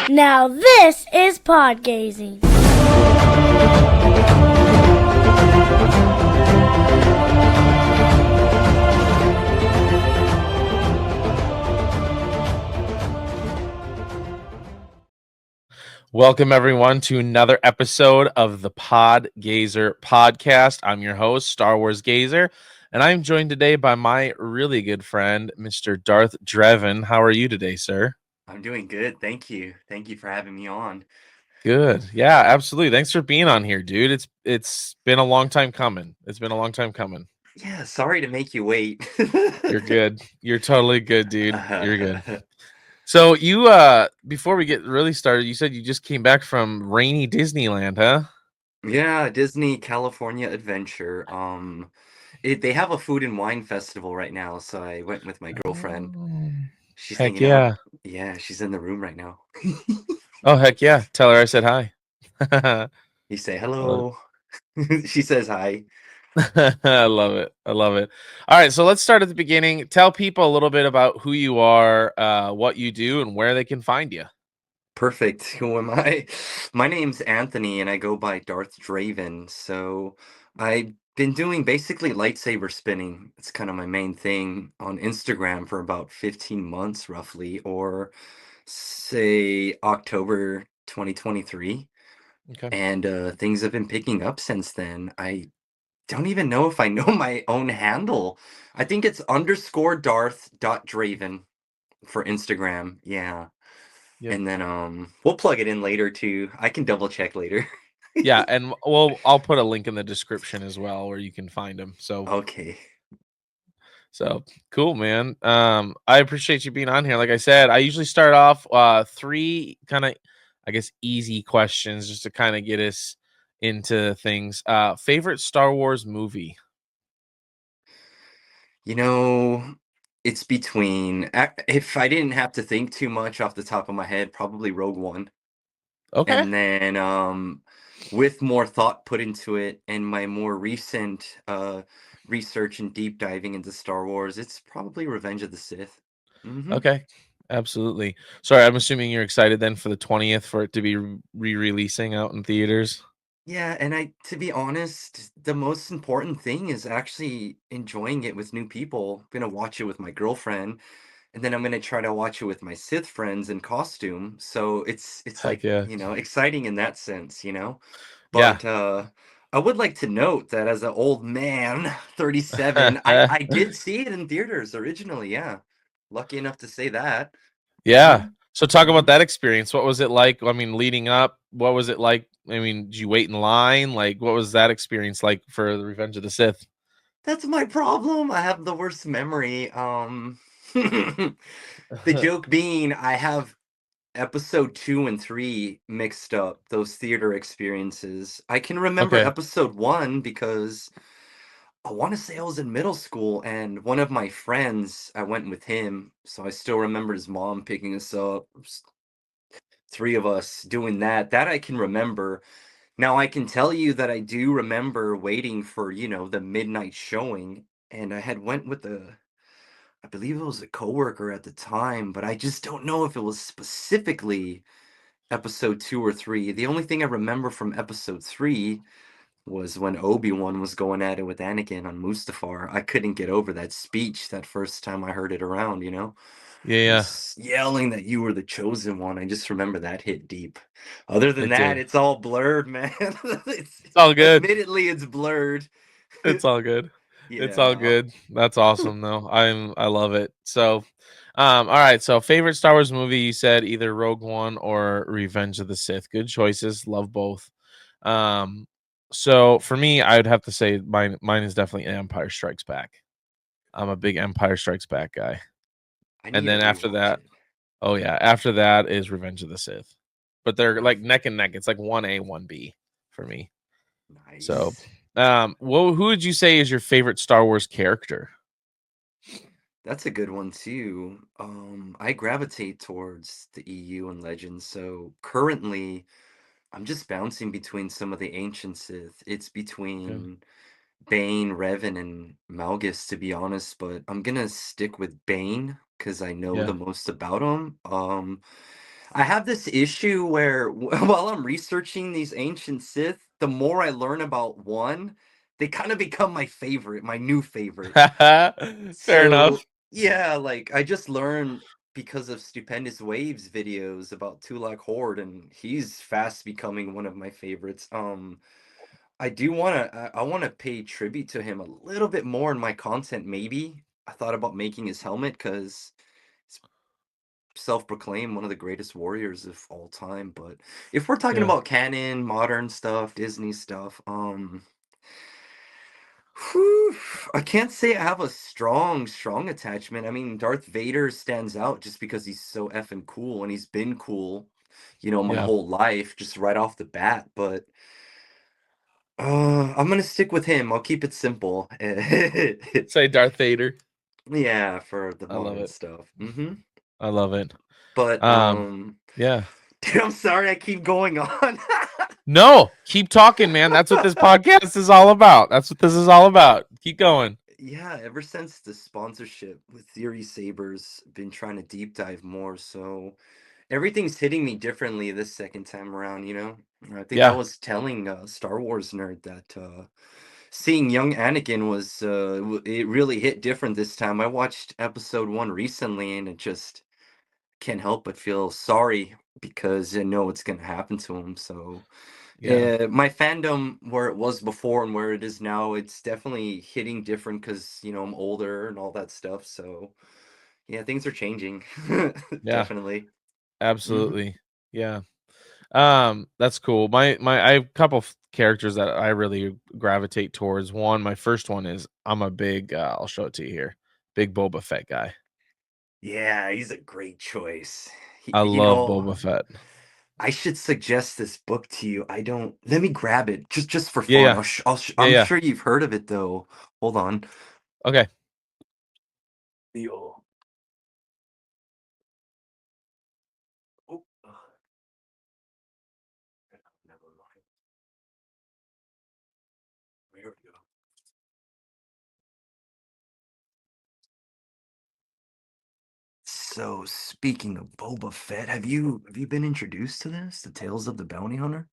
Now this is Podgazing. Welcome, everyone, to another episode of the Pod Gazer podcast. I'm your host, Star Wars Gazer, and I'm joined today by my really good friend, Mr. Darth Dreven. How are you today, sir? I'm doing good. Thank you. Thank you for having me on. Good. Yeah, absolutely. Thanks for being on here, dude. It's been a long time coming. It's been a long time coming. Yeah, sorry to make you wait. You're good. You're totally good, dude. You're good. So you before we get really started, you said you just came back from rainy Disneyland, huh? Yeah, Disney California Adventure. They have a food and wine festival right now, so I went with my girlfriend. Oh, She's heck hanging out. yeah. Yeah, she's in the room right now. Oh, heck yeah. Tell her I said hi. You say Uh, hello. She says hi. I love it. I love it. All right, so let's start at the beginning. Tell people a little bit about who you are, what you do, and where they can find you. Perfect. Who am I? My name's Anthony, and I go by Darth Draven. So I've been doing basically lightsaber spinning. It's kind of my main thing on Instagram for about 15 months, roughly, or say October 2023. Okay. And things have been picking up since then. I don't even know if I know my own handle. I think it's underscore Darth dot Draven for Instagram. Yeah. Yep. And then we'll plug it in later too. I can double check later. Yeah, and well, I'll put a link in the description as well where you can find them. Okay. So cool, man. I appreciate you being on here. Like I said, I usually start off three kind of, I guess, easy questions just to kind of get us into things. Favorite Star Wars movie? You know, it's between if I didn't have to think too much off the top of my head, probably Rogue One. Okay. And then with more thought put into it and my more recent research and deep diving into Star Wars, it's probably Revenge of the Sith. Hmm. Okay. Absolutely. Sorry, I'm assuming you're excited then for the 20th for it to be re-releasing out in theaters. Yeah, and to be honest, the most important thing is actually enjoying it with new people. I'm gonna watch it with my girlfriend, and then I'm gonna try to watch it with my Sith friends in costume. So it's Heck like, yeah. exciting in that sense. Yeah. But I would like to note that as an old man, 37, I did see it in theaters originally, yeah. Lucky enough to say that. Yeah. Hmm. So talk about Hmm. that experience. What was it like? I mean, leading up, what was it like? I mean, did you wait in line? Like, what was that experience like for the Revenge of the Sith? That's my problem. I have the worst memory. The joke being I have episode 2 and 3 mixed up, those theater experiences. I can remember Okay. episode 1 because I wanna say I was in middle school, and one of my friends, I went with him, so I still remember his mom picking us up, 3 of us doing that. That I can remember. Now I can tell you that I do remember waiting for, the midnight showing, and I had went with I believe it was a coworker at the time, but I just don't know if it was specifically episode 2 or 3. The only thing I remember from episode 3 was when Obi-Wan was going at it with Anakin on Mustafar. I couldn't get over that speech that first time I heard it around. Yeah, yeah, Just yelling that you were the chosen one. I just remember that hit deep. Other than it that, did. it's all blurred, man. It's It's all good. admittedly it's blurred. It's all good. It's all Yeah. good. That's awesome though. I love it. So, all right. So favorite Star Wars movie, you said either Rogue One or Revenge of the Sith. Good choices. Love both. Um, so for me, I would have to say mine is definitely Empire Strikes Back. I'm a big Empire Strikes Back guy. I And need to then after rewatch that, it. oh yeah, after that is Revenge of the Sith. But they're like Perfect. neck and neck. It's like 1A, 1B for me. So, Nice. who would you say is your favorite Star Wars character? That's a good one too. I gravitate towards the EU and Legends. So currently, I'm just bouncing between some of the ancient Sith. It's Okay. between Bane, Revan, and Malgus, to be honest, but I'm gonna stick with Bane because I know Yeah. the most about him. I have this issue where while I'm researching these ancient Sith, the more I learn about one, they kind of become my favorite, my new favorite. Fair So, enough. yeah, like I just learned because of Stupendous Waves videos about Tulak Horde, and he's fast becoming one of my favorites. I do want to, I want to pay tribute to him a little bit more in my content. Maybe I thought about making his helmet because self-proclaimed one of the greatest warriors of all time. But if we're talking Yeah. about canon, modern stuff, Disney stuff, whew, I can't say I have a strong attachment. I mean, Darth Vader stands out just because he's so effing cool, and he's been cool, my Yeah. whole life, just right off the bat. But I'm gonna stick with him. I'll keep it simple. Say Darth Vader. Yeah, for the I love modern it. stuff. I love it. But Yeah. dude, I'm sorry I keep going on. No, keep talking, man. That's what this podcast is all about. That's what this is all about. Keep going. Yeah, ever since the sponsorship with Theory Sabers, been trying to deep dive more, so everything's hitting me differently this second time around, you know? I think I Yeah. was telling Star Wars nerd that seeing young Anakin was it really hit different this time. I watched episode 1 recently and it just can't help but feel sorry because I know what's going to happen to him. So Yeah. my fandom, where it was before and where it is now, it's definitely hitting different because, I'm older and all that stuff. So, yeah, things are changing. Yeah. Definitely. Hmm. Absolutely. Yeah. That's cool. I have a couple of characters that I really gravitate towards. One, my first one is I'm a big I'll show it to you here. Big Boba Fett guy. Yeah, he's a great choice. I love Boba Fett. I should suggest this book to you. I don't. Let me grab it just for Yeah, fun. yeah. Yeah, I'm yeah. sure you've heard of it though. Hold on. Okay. Yo. Oh, never mind. Here we go. So speaking of Boba Fett, have you been introduced to this? The Tales of the Bounty Hunter?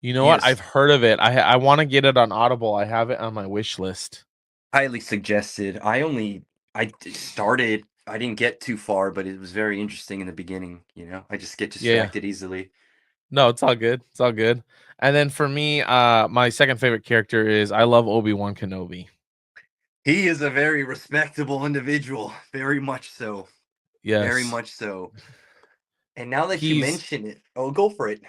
You know what? I've Yes. heard of it. I want to get it on Audible. I have it on my wish list. Highly suggested. Started. I didn't get too far, but it was very interesting in the beginning. I just get Yeah, yeah. distracted easily. No, it's all good. It's all good. And then for me, my second favorite character is I love Obi-Wan Kenobi. He is a very respectable individual. Very much so. Very Yes. much so. And now that you He's mention it, oh, go for it.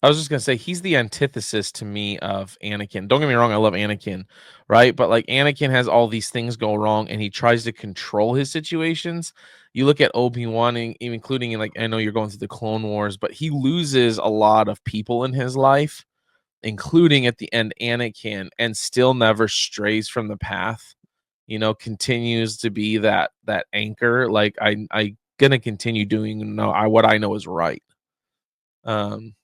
I was just gonna say he's the antithesis to me of Anakin. Don't get me wrong, I love Anakin, right? But like Anakin has all these things go wrong, and he tries to control his situations. You look at Obi-Wan, including in like I know you're going through the Clone Wars, but he loses a lot of people in his life, including at the end Anakin, and still never strays from the path. Continues to be that anchor. Like I gonna continue doing what I know is right. Um,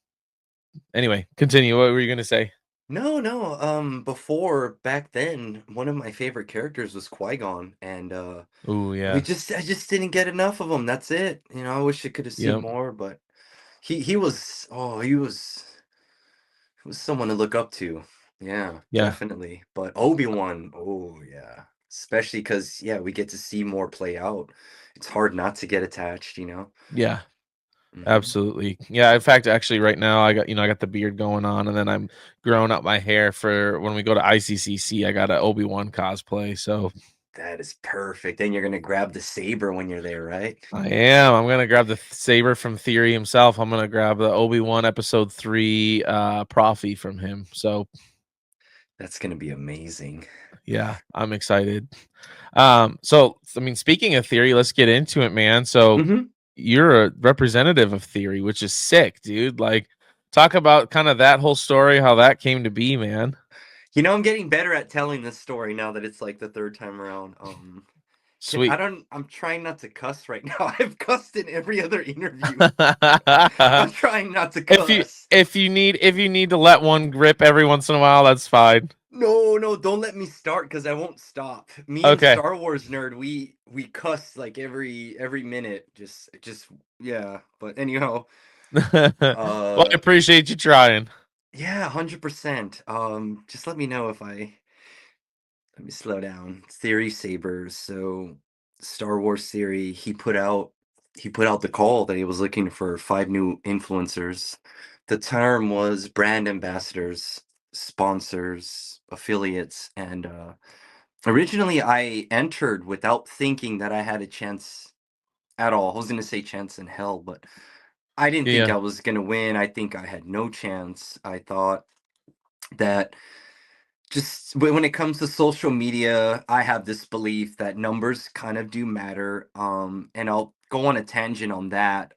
Anyway, continue. What were you gonna say? No, no. Before back then, one of my favorite characters was Qui-Gon, and Oh we yeah. just I just didn't get enough of him. That's it. I wish I could have seen Yep. more, but he was someone to look up to. Yeah, Yeah. definitely. But Obi-Wan, oh yeah. Especially because, yeah, we get to see more play out. It's hard not to get attached. Yeah. Hmm. Absolutely. Yeah. In fact, actually, right now I got the beard going on, and then I'm growing up my hair for when we go to ICCC. I got an Obi-Wan cosplay, so That is perfect. Then you're gonna grab the saber when you're there, right? I am. I'm gonna grab the saber from Theory himself. I'm gonna grab the Obi-Wan Episode 3 prophy from him. So That's gonna be amazing. yeah, I'm excited. So I mean, speaking of Theory, let's get into it, man. So Hmm. you're a representative of Theory, which is sick, dude. Like, talk about kind of that whole story, how that came to be, man. I'm getting better at telling this story now that it's like the third time around. Sweet. I'm trying not to cuss right now. I've cussed in every other interview. I'm trying not to if you cuss. if you need to let one rip every once in a while, that's fine. No, no, don't let me start because I won't stop. Me and Okay. Star Wars nerd, we cuss like every minute. Just yeah. But anyhow, Well, I uh, appreciate you trying. yeah, 100%. Just let me know if I let me slow down. Theory Sabers. So Star Wars theory, he put out the call that he was looking for 5 new influencers. The term was brand ambassadors, sponsors, affiliates, and originally I entered without thinking that I had a chance at all. I was gonna say chance in hell, but I didn't think Yeah, I was gonna win. I think I had no chance. I thought that just when it comes to social media, I have this belief that numbers kind of do matter. And I'll go on a tangent on that.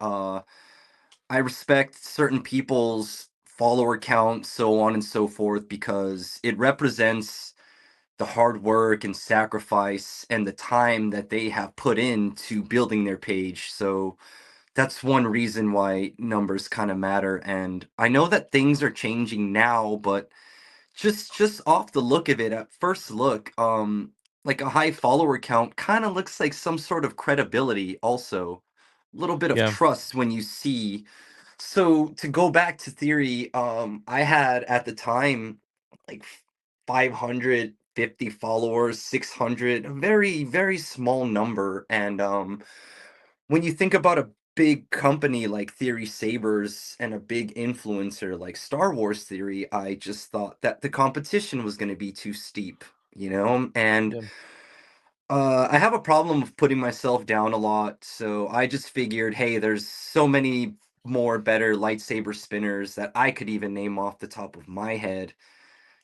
I respect certain people's follower count, so on and so forth, because it represents the hard work and sacrifice and the time that they have put into building their page. So that's one reason why numbers kind of matter. And I know that things are changing now, but just off the look of it, at first look, like a high follower count kind of looks like some sort of credibility also. A little bit of yeah, trust when you see. So to go back to theory, I had at the time like 550 followers, 600, a very, very small number. And when you think about a big company like Theory Sabers and a big influencer like Star Wars Theory, I just thought that the competition was going to be too steep, you know? And yeah, I have a problem of putting myself down a lot, so I just figured, hey, there's so many more better lightsaber spinners that I could even name off the top of my head.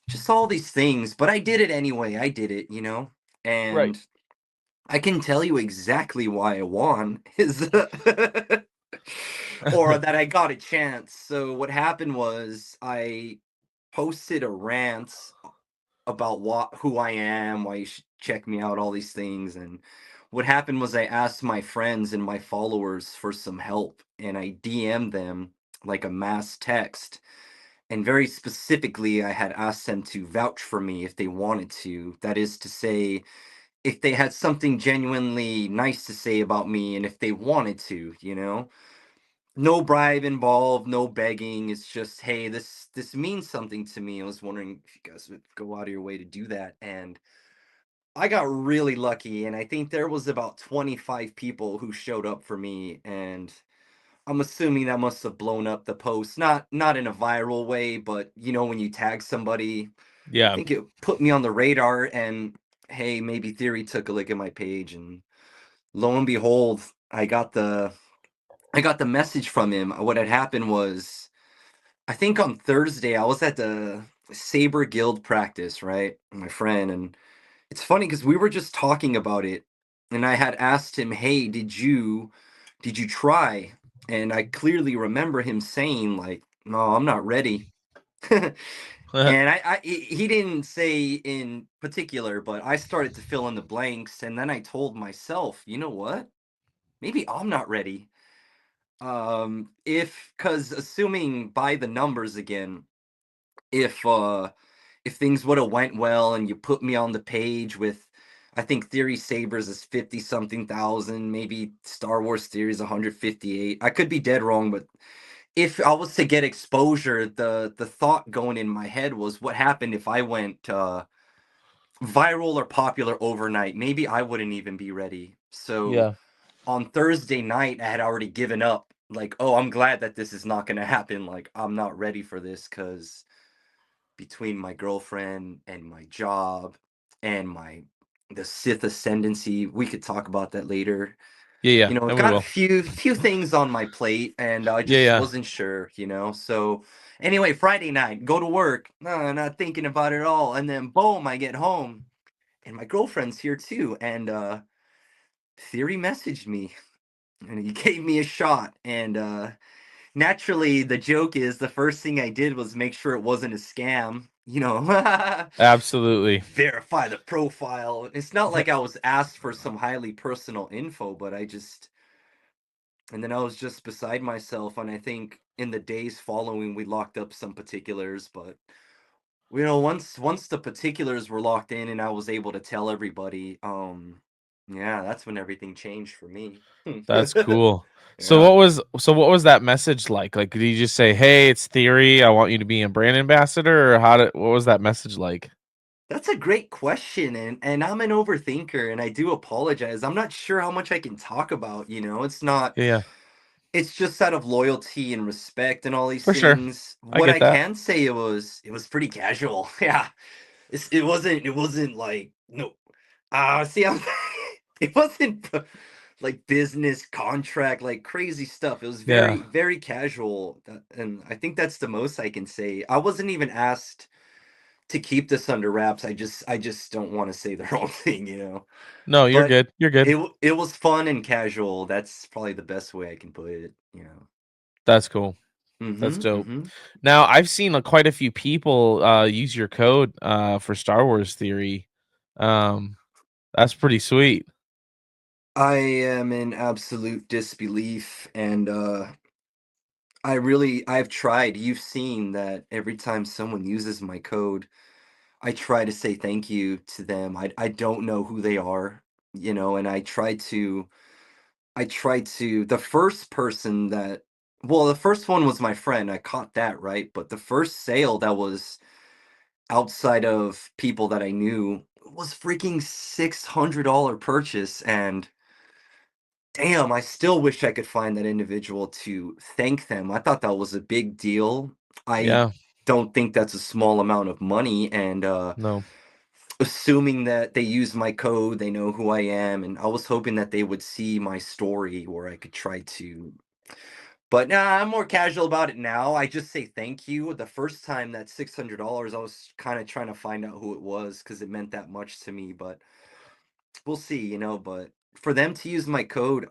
Just all these things, but I did it anyway. I did it, you know? right. And I can tell you exactly why I won is or that I got a chance. So what happened was I posted a rant about what who I am, why you should check me out, all these things. And what happened was I asked my friends and my followers for some help, and I DM'd them like a mass text. And very specifically, I had asked them to vouch for me if they wanted to. That is to say, if they had something genuinely nice to say about me and if they wanted to, you know? No bribe involved, no begging. It's just, hey, this means something to me. I was wondering if you guys would go out of your way to do that. And I got really lucky, and I think there was about 25 people who showed up for me, and I'm assuming that must have blown up the post. Not in a viral way, but you know, when you tag somebody, I Yeah. think it put me on the radar and hey, maybe Theory took a look at my page and lo and behold, I got the message from him. What had happened was I think on Thursday I was at the Saber Guild practice, right? with My friend, and it's funny because we were just talking about it, and I had asked him, "Hey, did you try?" And I clearly remember him saying like, "No, I'm not ready." And he didn't say in particular, but I started to fill in the blanks, and then I told myself, you know what? Maybe I'm not ready. If because assuming by the numbers again, if if things would have went well and you put me on the page with I think Theory Sabers is 50 something thousand, maybe Star Wars Theory is 158. I could be dead wrong, but if I was to get exposure, the thought going in my head was what happened if I went viral or popular overnight? Maybe I wouldn't even be ready. So Yeah. on Thursday night, I had already given up. Like, oh, I'm glad that this is not going to happen. Like, I'm not ready for this because between my girlfriend and my job and the Sith ascendancy, we could talk about that later. Yeah, yeah, You know, I've and we got a will. few things on my plate, and I Yeah, just yeah. wasn't sure, you know. So anyway, Friday night, go to work, not thinking about it at all, and then boom, I get home, and my girlfriend's here too, and Theory messaged me, and he gave me a shot, and naturally, the joke is the first thing I did was make sure it wasn't a scam, you know. Absolutely. Verify the profile. It's not like I was asked for some highly personal info, but and then I was just beside myself. And I think in the days following, we locked up some particulars, but once the particulars were locked in and I was able to tell everybody, yeah, that's when everything changed for me. That's cool. Yeah. So what was that message like? Like, did you just say, "Hey, it's Theory. I want you to be a brand ambassador," or what was that message like? That's a great question, and I'm an overthinker, and I do apologize. I'm not sure how much I can talk about, It's not Yeah, it's just out of loyalty and respect and all these for sure. things. I What get I that. can say, it was pretty casual. Yeah. It wasn't like, no. See, I'm it wasn't like business contract, like crazy stuff. It was Yeah. very, very casual, and I think that's the most I can say. I wasn't even asked to keep this under wraps. I just don't want to say the wrong thing. No, you're But good. You're good. it was fun and casual. That's probably the best way I can put it. That's cool. That's Mhm. dope. Mhm. Now, I've seen quite a few people use your code for Star Wars Theory. Um, that's pretty sweet. I am in absolute disbelief, and I've tried. You've seen that every time someone uses my code, I try to say thank you to them. I don't know who they are, and I try to the first person that well, the first one was my friend. I caught that, right? But the first sale that was outside of people that I knew was freaking $600 purchase, and damn, I still wish I could find that individual to thank them. I thought that was a big deal. I Yeah. don't think that's a small amount of money, and No. assuming that they use my code, they know who I am, and I was hoping that they would see my story where I could try to. But nah, I'm more casual about it now. I just say thank you. The first time that $600, I was kind of trying to find out who it was because it meant that much to me. But we'll see. But for them to use my code,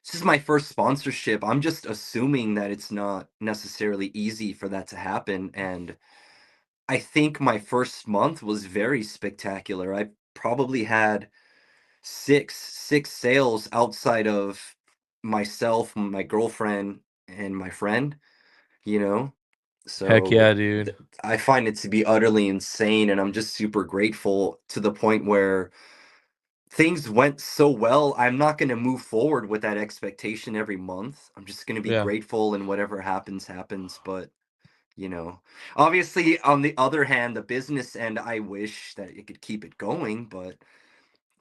this is my first sponsorship. I'm just assuming that it's not necessarily easy for that to happen. And I think my first month was very spectacular. I probably had six sales outside of myself, my girlfriend, and my friend, you know? Heck So yeah, dude. I find it to be utterly insane. And I'm just super grateful to the point where things went so well. I'm not going to move forward with that expectation every month. I'm just going to be Yeah. grateful, and whatever happens, happens. But you know, obviously, on the other hand, the business end, I wish that it could keep it going, but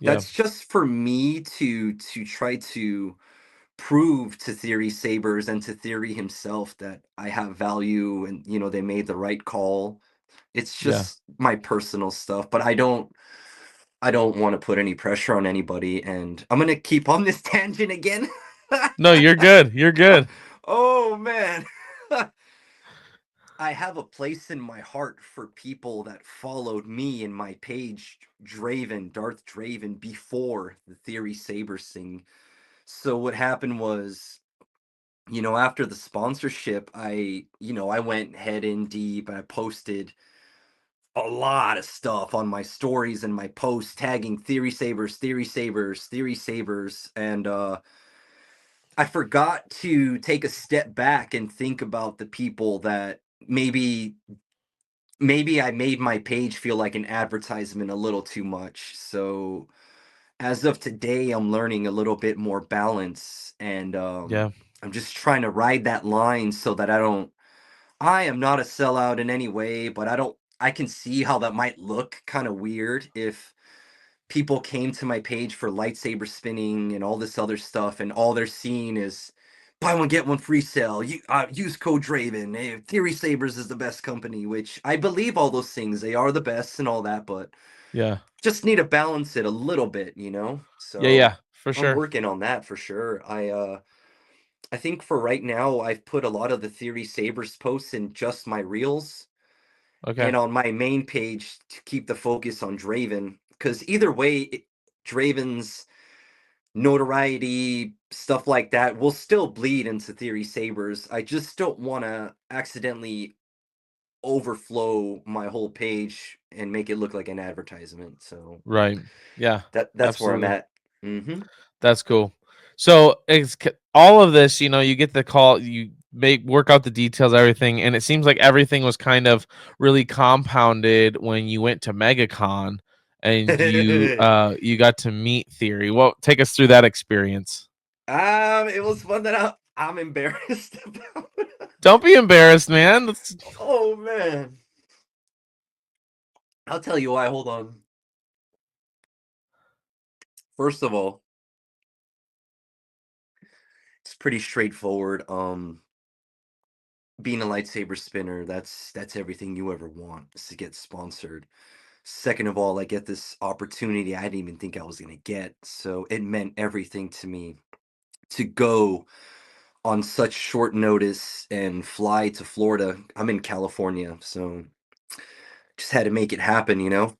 Yeah. that's just for me to try to prove to Theory Sabers and to Theory himself that I have value, and they made the right call. It's Yeah. just my personal stuff, but I don't want to put any pressure on anybody, and I'm gonna keep on this tangent again. No, you're good. You're good. Oh man. I have a place in my heart for people that followed me in my page, Darth Draven, before the Theory Sabers thing. So what happened was, after the sponsorship, I went head in deep. I posted a lot of stuff on my stories and my posts tagging Theory Sabers, Theory Sabers, Theory Sabers, and I forgot to take a step back and think about the people that maybe I made my page feel like an advertisement a little too much. So as of today, I'm learning a little bit more balance, and Yeah. I'm just trying to ride that line so that I am not a sellout in any way, but I can see how that might look kind of weird if people came to my page for lightsaber spinning and all this other stuff, and all they're seeing is buy one get one free sale. You use code Draven. Theory Sabers is the best company, which I believe all those things. They are the best and all that, but Yeah. just need to balance it a little bit. Yeah. So Yeah. For I'm sure. working on that for sure. I think for right now, I've put a lot of the Theory Sabers posts in just my reels Okay. and on my main page to keep the focus on Draven. Because either way, Draven's notoriety, stuff like that, will still bleed into Theory Sabers. I just don't want to accidentally overflow my whole page and make it look like an advertisement. So Right. Yeah. that's where I'm Absolutely. at. Hmm. That's cool. So all of this, you get the call. work out the details, everything, and it seems like everything was kind of really compounded when you went to MegaCon and you got to meet Theory. Well, take us through that experience. It was fun that I'm embarrassed about. Don't be embarrassed, man. Oh man. I'll tell you why. Hold on. First of all, it's pretty straightforward. Being a lightsaber spinner, that's everything you ever want is to get sponsored. Second of all, I get this opportunity I didn't even think I was gonna get, so it meant everything to me to go on such short notice and fly to Florida. I'm in California, so just had to make it happen, you know?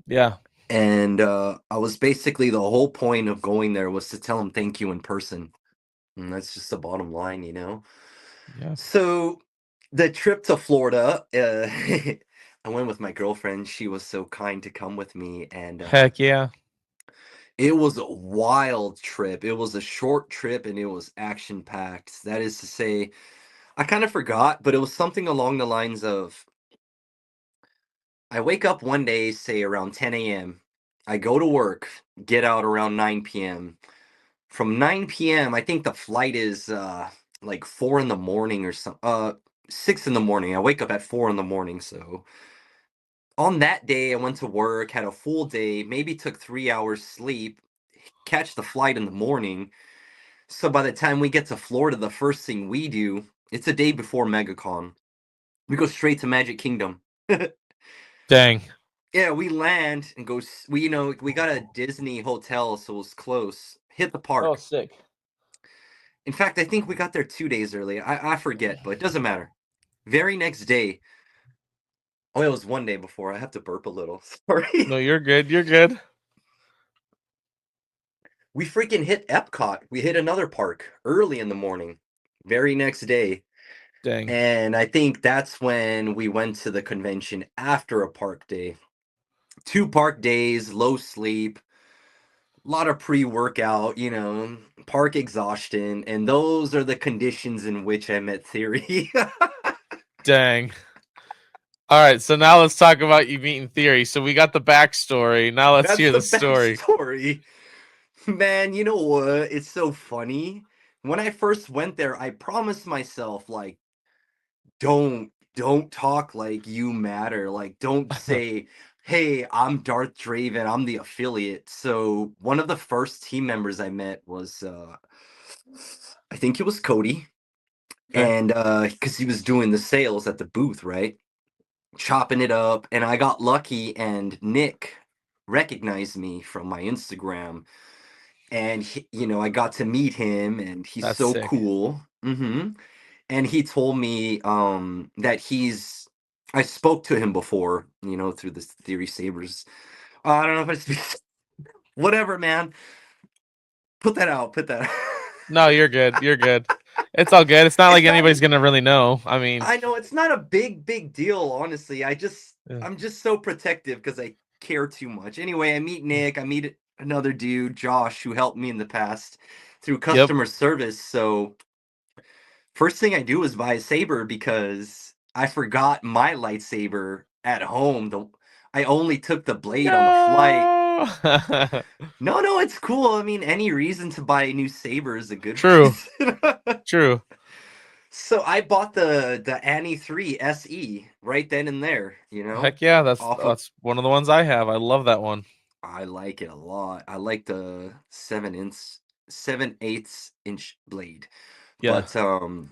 Yeah. And I was basically the whole point of going there was to tell him thank you in person. And that's just the bottom line, you know? Yeah. So the trip to Florida, I went with my girlfriend. She was so kind to come with me, and Heck yeah. it was a wild trip. It was a short trip, and it was action packed. That is to say, I kind of forgot, but it was something along the lines of I wake up one day, say around 10 a.m. I go to work, get out around 9 p.m. From 9 p.m., I think the flight is like 4 in the morning or something. 6 in the morning. I wake up at 4 in the morning. So on that day, I went to work, had a full day, maybe took 3 hours sleep, catch the flight in the morning. So by the time we get to Florida, the first thing we do, it's a day before MegaCon. We go straight to Magic Kingdom. Dang. Yeah, we land and we we got a Disney hotel, so it was close. Hit the Oh, park. sick. In fact, I think we got there 2 days early. I forget, but it doesn't matter. Very next day. Oh, it was one day before. I have to burp a little. Sorry. No, you're good. You're good. We freaking hit Epcot. We hit another park early in the morning. Very next day. Dang. And I think that's when we went to the convention after a park day. 2 park days, low sleep, a lot of pre-workout, park exhaustion, and those are the conditions in which I met Theory. Dang. All right, so now let's talk about you meeting Theory. So we got the backstory. Now let's That's hear the the story. backstory. Man, you know what? It's so funny. When I first went there, I promised myself, like, don't talk like you matter. Like, don't say, hey, I'm Darth Draven, I'm the affiliate. So one of the first team members I met was I think it was Cody. Okay, And because he was doing the sales at the booth, right? Chopping it up, and I got lucky, and Nick recognized me from my Instagram, and I got to meet him, and he's that's so sick. cool. And he told me that I spoke to him before, through this Theory Sabers. I don't know if it's whatever, man. Put that out. Put that. No, you're good. You're good. It's all good. It's not like It's not. anybody's gonna really know. I mean, I know it's not a big deal, honestly. yeah. I'm just so protective because I care too much. Anyway, I meet Nick. I meet another dude, Josh, who helped me in the past through Yep. customer service. So first thing I do is buy a saber because I forgot my lightsaber at home. I only took the blade on the flight. No. No, no, it's cool. I mean, any reason to buy a new saber is a good True. reason. True. So I bought the Annie 3 SE right then and there, Heck yeah, that's off of that's one of the ones I have. I love that one. I like it a lot. I like the 7/8 inch blade. Yeah. But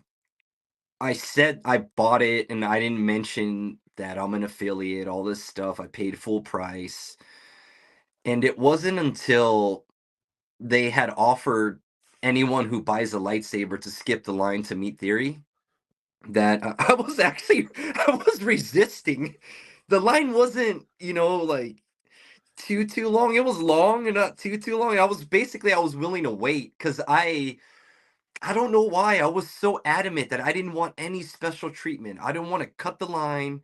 I said I bought it and I didn't mention that I'm an affiliate, all this stuff. I paid full price. And it wasn't until they had offered anyone who buys a lightsaber to skip the line to meet Theory that I was actually I was resisting. The line wasn't, like too long. It was long and not too long. I was willing to wait because I don't know why I was so adamant that I didn't want any special treatment. I didn't want to cut the line.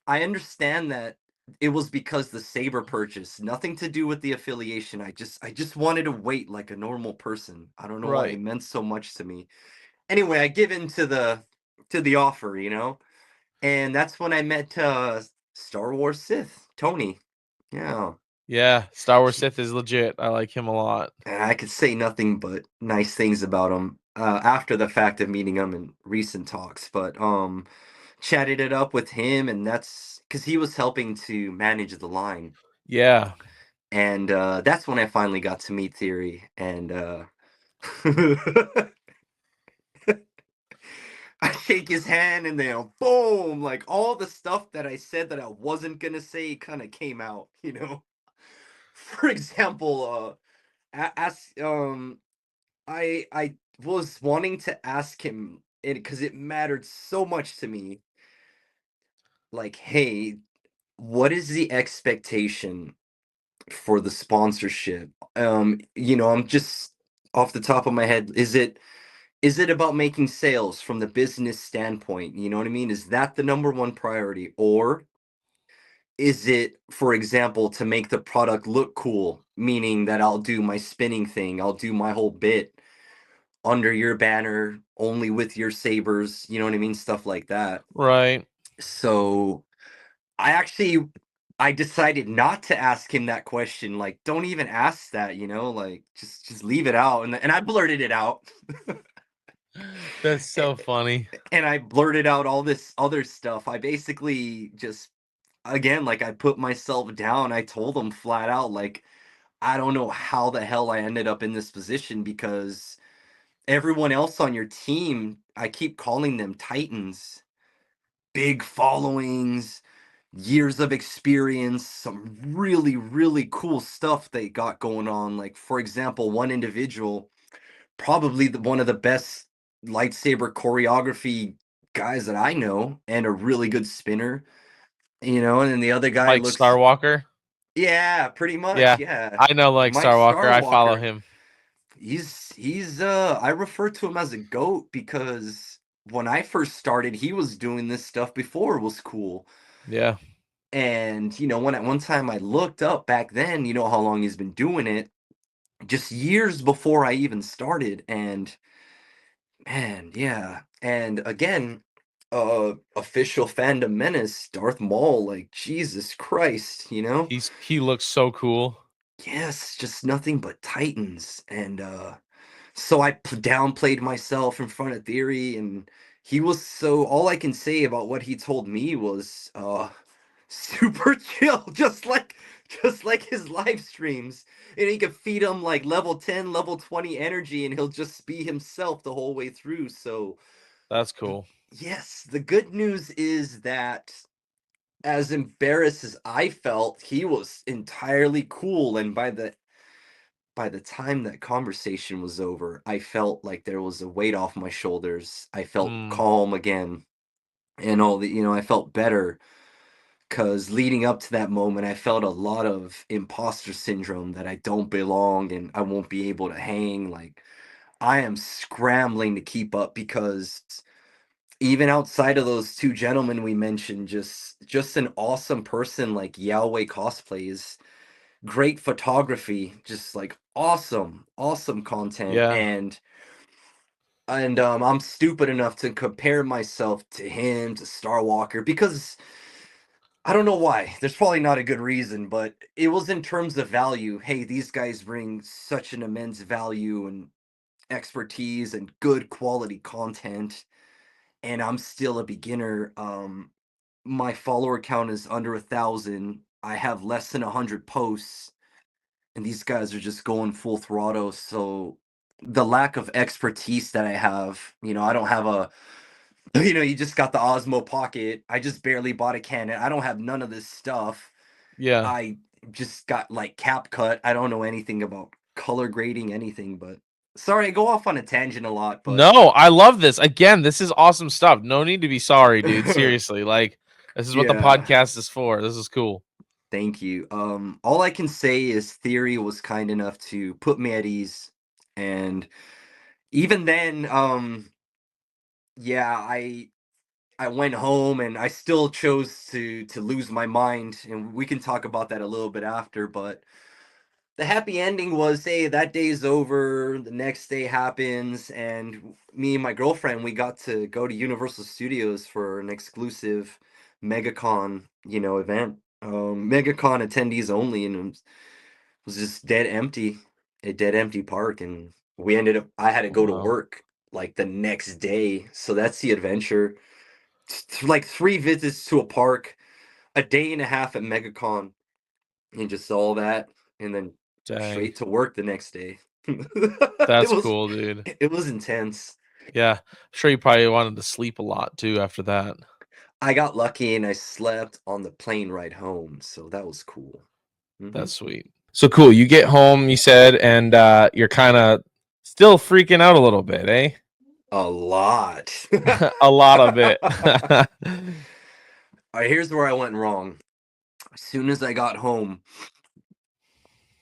I understand that it was because the saber purchase, nothing to do with the affiliation. I just wanted to wait like a normal person. I don't know why Right. it meant so much to me. anyway, I give in to the offer, and that's when I met Star Wars Sith Tony. Yeah, Yeah, Star Wars he, Sith is legit. I like him a lot. and I could say nothing but nice things about him after the fact of meeting him in recent talks. But chatted it up with him, and that's because he was helping to manage the line, Yeah. and that's when I finally got to meet Theory, and I shake his hand, and then boom, like all the stuff that I said that I wasn't gonna say kind of came out. For example, ask I was wanting to ask him it because it mattered so much to me. Like, hey, what is the expectation for the sponsorship? I'm just off the top of my head. Is it about making sales from the business standpoint? You know what I mean? Is that the number one priority, or is it, for example, to make the product look cool? Meaning that I'll do my spinning thing, I'll do my whole bit under your banner, only with your sabers, you know what I mean? Stuff like that. Right. So I actually I decided not to ask him that question. Like, don't even ask that, like just leave it out. And I blurted it out. That's so A- funny. and I blurted out all this other stuff. I basically just again, like I put myself down. I told him flat out, like, I don't know how the hell I ended up in this position because everyone else on your team, I keep calling them titans, big followings, years of experience, some really, really cool stuff they got going on. Like, for example, one individual, probably one of the best lightsaber choreography guys that I know, and a really good spinner, and then the other guy Like Star looks, Walker. yeah, pretty much, Yeah. yeah. I know like Mike Star Walker. I follow Starwalker. him. He's I refer to him as a goat because when I first started, he was doing this stuff before it was cool. Yeah. And when at one time I looked up back then, how long he's been doing it, just years before I even started. And man, yeah. And again, official fandom menace, Darth Maul, like Jesus Christ, He looks so cool. Yes, just nothing but titans. And so I downplayed myself in front of Theory, and he was so all I can say about what he told me was super chill, just like his live streams. And he could feed him like level 10, level 20 energy, and he'll just be himself the whole way through. So That's cool. yes, the good news is that as embarrassed as I felt, he was entirely cool. And by the time that conversation was over, I felt like there was a weight off my shoulders. I felt Mm. calm again, and I felt better because leading up to that moment, I felt a lot of imposter syndrome that I don't belong and I won't be able to hang. Like, I am scrambling to keep up because even outside of those two gentlemen we mentioned, just an awesome person like Yahweh cosplays, great photography, just like awesome content, Yeah. and I'm stupid enough to compare myself to him, to Star Walker, because I don't know why. There's probably not a good reason, but it was in terms of value. Hey, these guys bring such an immense value and expertise and good quality content, and I'm still a beginner. My follower count is under 1,000. I have less than 100 posts, and these guys are just going full throttle. So the lack of expertise that I have, I don't have a, you just got the Osmo Pocket. I just barely bought a Canon. I don't have none of this stuff. Yeah. I just got like cap cut. I don't know anything about color grading, anything. But sorry, I go off on a tangent a lot. But No, I love this. Again, this is awesome stuff. No need to be sorry, dude. Seriously. Like this is what the yeah, podcast is for. This is cool. thank you. All I can say is Theory was kind enough to put me at ease, and even then, yeah, I went home and I still chose to lose my mind, and we can talk about that a little bit after. But the happy ending was, hey, that day's over, the next day happens, and me and my girlfriend, we got to go to Universal Studios for an exclusive MegaCon, event. MegaCon attendees only, and it was just dead empty, a dead empty park, and I had to go to Wow. work like the next day, so that's the adventure. Like 3 visits to a park, a day and a half at MegaCon, and just all that, and then Dang. straight to work the next day. It That's was cool, dude. it was intense. Yeah. Sure you probably wanted to sleep a lot too after that. I got lucky and I slept on the plane ride home, so that was cool. That's sweet. So cool. You get home, you said, and you're kind of still freaking out a little bit, eh? A lot. A lot of it. Alright, here's where I went wrong. As soon as I got home,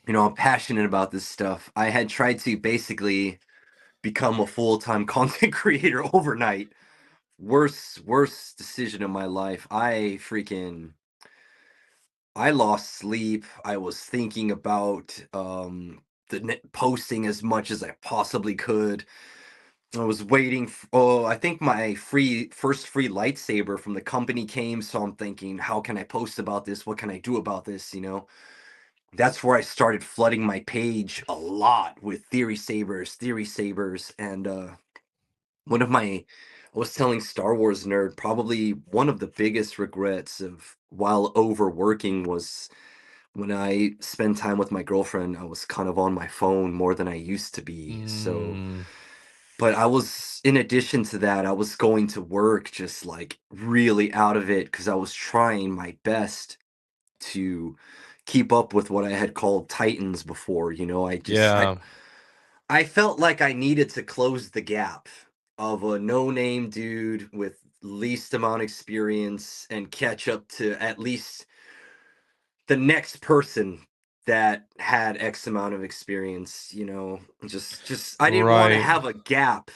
I'm passionate about this stuff. I had tried to basically become a full-time content creator overnight. Worst decision of my life. I lost sleep. I was thinking about posting as much as I possibly could. I was waiting. Oh, I think my first free lightsaber from the company came, so I'm thinking, how can I post about this? What can I do about this? That's where I started flooding my page a lot with theory sabers, and one of my I was telling Star Wars nerd, probably one of the biggest regrets of while overworking was when I spend time with my girlfriend, I was kind of on my phone more than I used to be. So, Mm, but in addition to that, I was going to work just like really out of it because I was trying my best to keep up with what I had called Titans before. yeah. I felt like I needed to close the gap of a no-name dude with least amount experience and catch up to at least the next person that had X amount of experience, just I didn't want to Right. have a gap,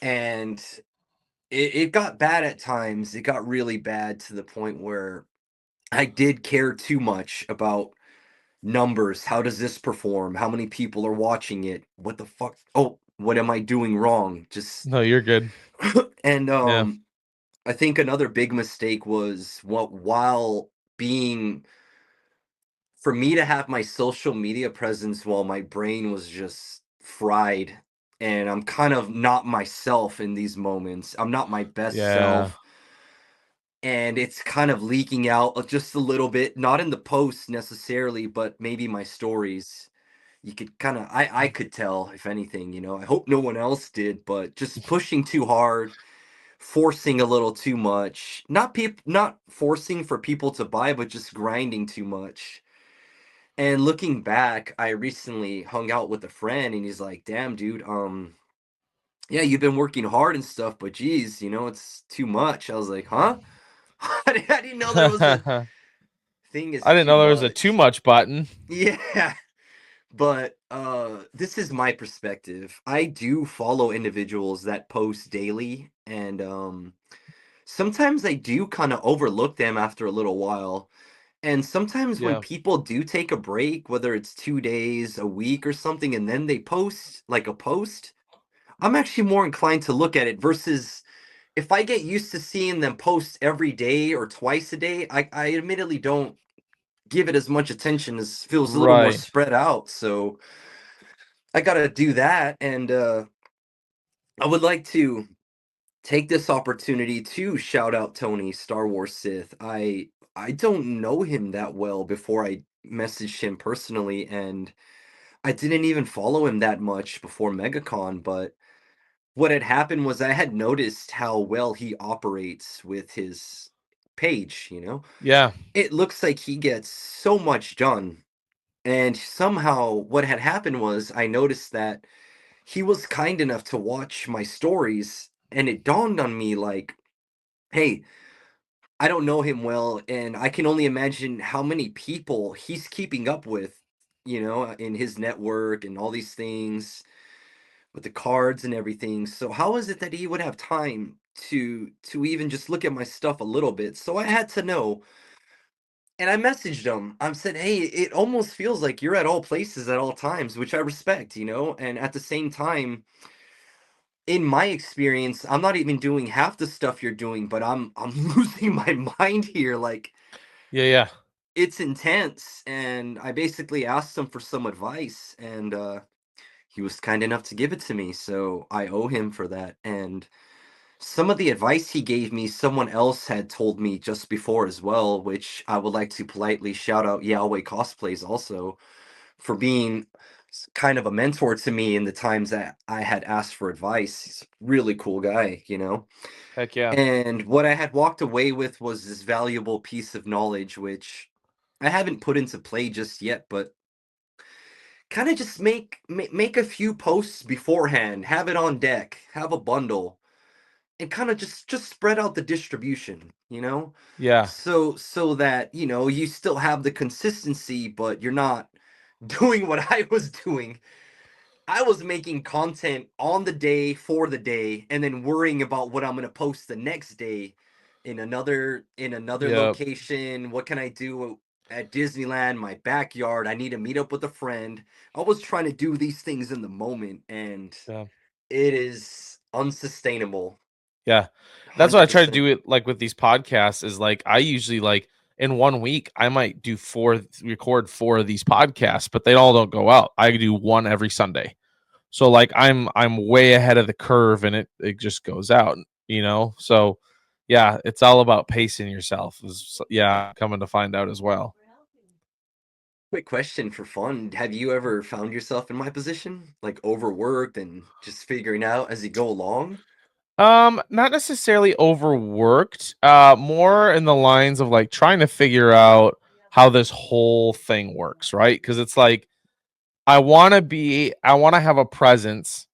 and it got bad at times. It got really bad to the point where I did care too much about numbers. How does this perform? How many people are watching it? What the fuck? Oh, what am I doing wrong? Just No, you're good. and Yeah. I think another big mistake was what while being for me to have my social media presence while my brain was just fried and I'm kind of not myself in these moments. I'm not my best Yeah. self, and it's kind of leaking out just a little bit, not in the posts necessarily, but maybe my stories. You could kind of I could tell if anything, I hope no one else did, but just pushing too hard, forcing a little too much. Not forcing for people to buy, but just grinding too much. And looking back, I recently hung out with a friend and he's like, "Damn, dude, yeah, you've been working hard and stuff, but geez, it's too much." I was like, "Huh?" I didn't know there was a I thing as didn't too know there was a too much. much button. Yeah, but this is my perspective. I do follow individuals that post daily, and sometimes I do kind of overlook them after a little while. And sometimes when Yeah. people do take a break, whether it's 2 days, a week, or something, and then they post like a post, I'm actually more inclined to look at it versus if I get used to seeing them post every day or twice a day, I admittedly don't give it as much attention as feels a little more Right. spread out. So I gotta do that. And I would like to take this opportunity to shout out Tony, Star Wars Sith. I don't know him that well before I messaged him personally, and I didn't even follow him that much before MegaCon, but what had happened was I had noticed how well he operates with his page. Yeah. It looks like he gets so much done. And somehow what had happened was I noticed that he was kind enough to watch my stories, and it dawned on me like, hey, I don't know him well, and I can only imagine how many people he's keeping up with, in his network and all these things with the cards and everything. So how is it that he would have time to even just look at my stuff a little bit? So I had to know, And I messaged him. I said, "Hey, it almost feels like you're at all places at all times," which I respect, you know? And at the same time, in my experience, I'm not even doing half the stuff you're doing, but I'm losing my mind here. Like, Yeah, yeah, it's intense. And I basically asked him for some advice, and he was kind enough to give it to me. So I owe him for that. And some of the advice he gave me, someone else had told me just before as well, which I would like to politely shout out Yahweh Cosplays also for being kind of a mentor to me in the times that I had asked for advice. He's a really cool guy, you know? heck yeah, And what I had walked away with was this valuable piece of knowledge, which I haven't put into play just yet, but kind of just make a few posts beforehand, have it on deck, have a bundle, and kind of just spread out the distribution, you know? yeah, So that, you know, you still have the consistency, but you're not doing what I was doing. I was making content on the day for the day and then worrying about what I'm going to post the next day in another yeah, location. What can I do at Disneyland, my backyard? I need to meet up with a friend. I was trying to do these things in the moment and yeah. it is unsustainable. Yeah. That's what I try to 100%. do it like with these podcasts is like I usually like in 1 week I might do record four of these podcasts, but they all don't go out. I do one every Sunday. So like I'm way ahead of the curve and it just goes out, you know? So yeah, it's all about pacing yourself. Yeah, coming to find out as well. Quick question for fun. Have you ever found yourself in my position? Like overworked and just figuring out as you go along? Not necessarily overworked, more in the lines of like trying to figure out how this whole thing works, right? Because it's like I want to have a presence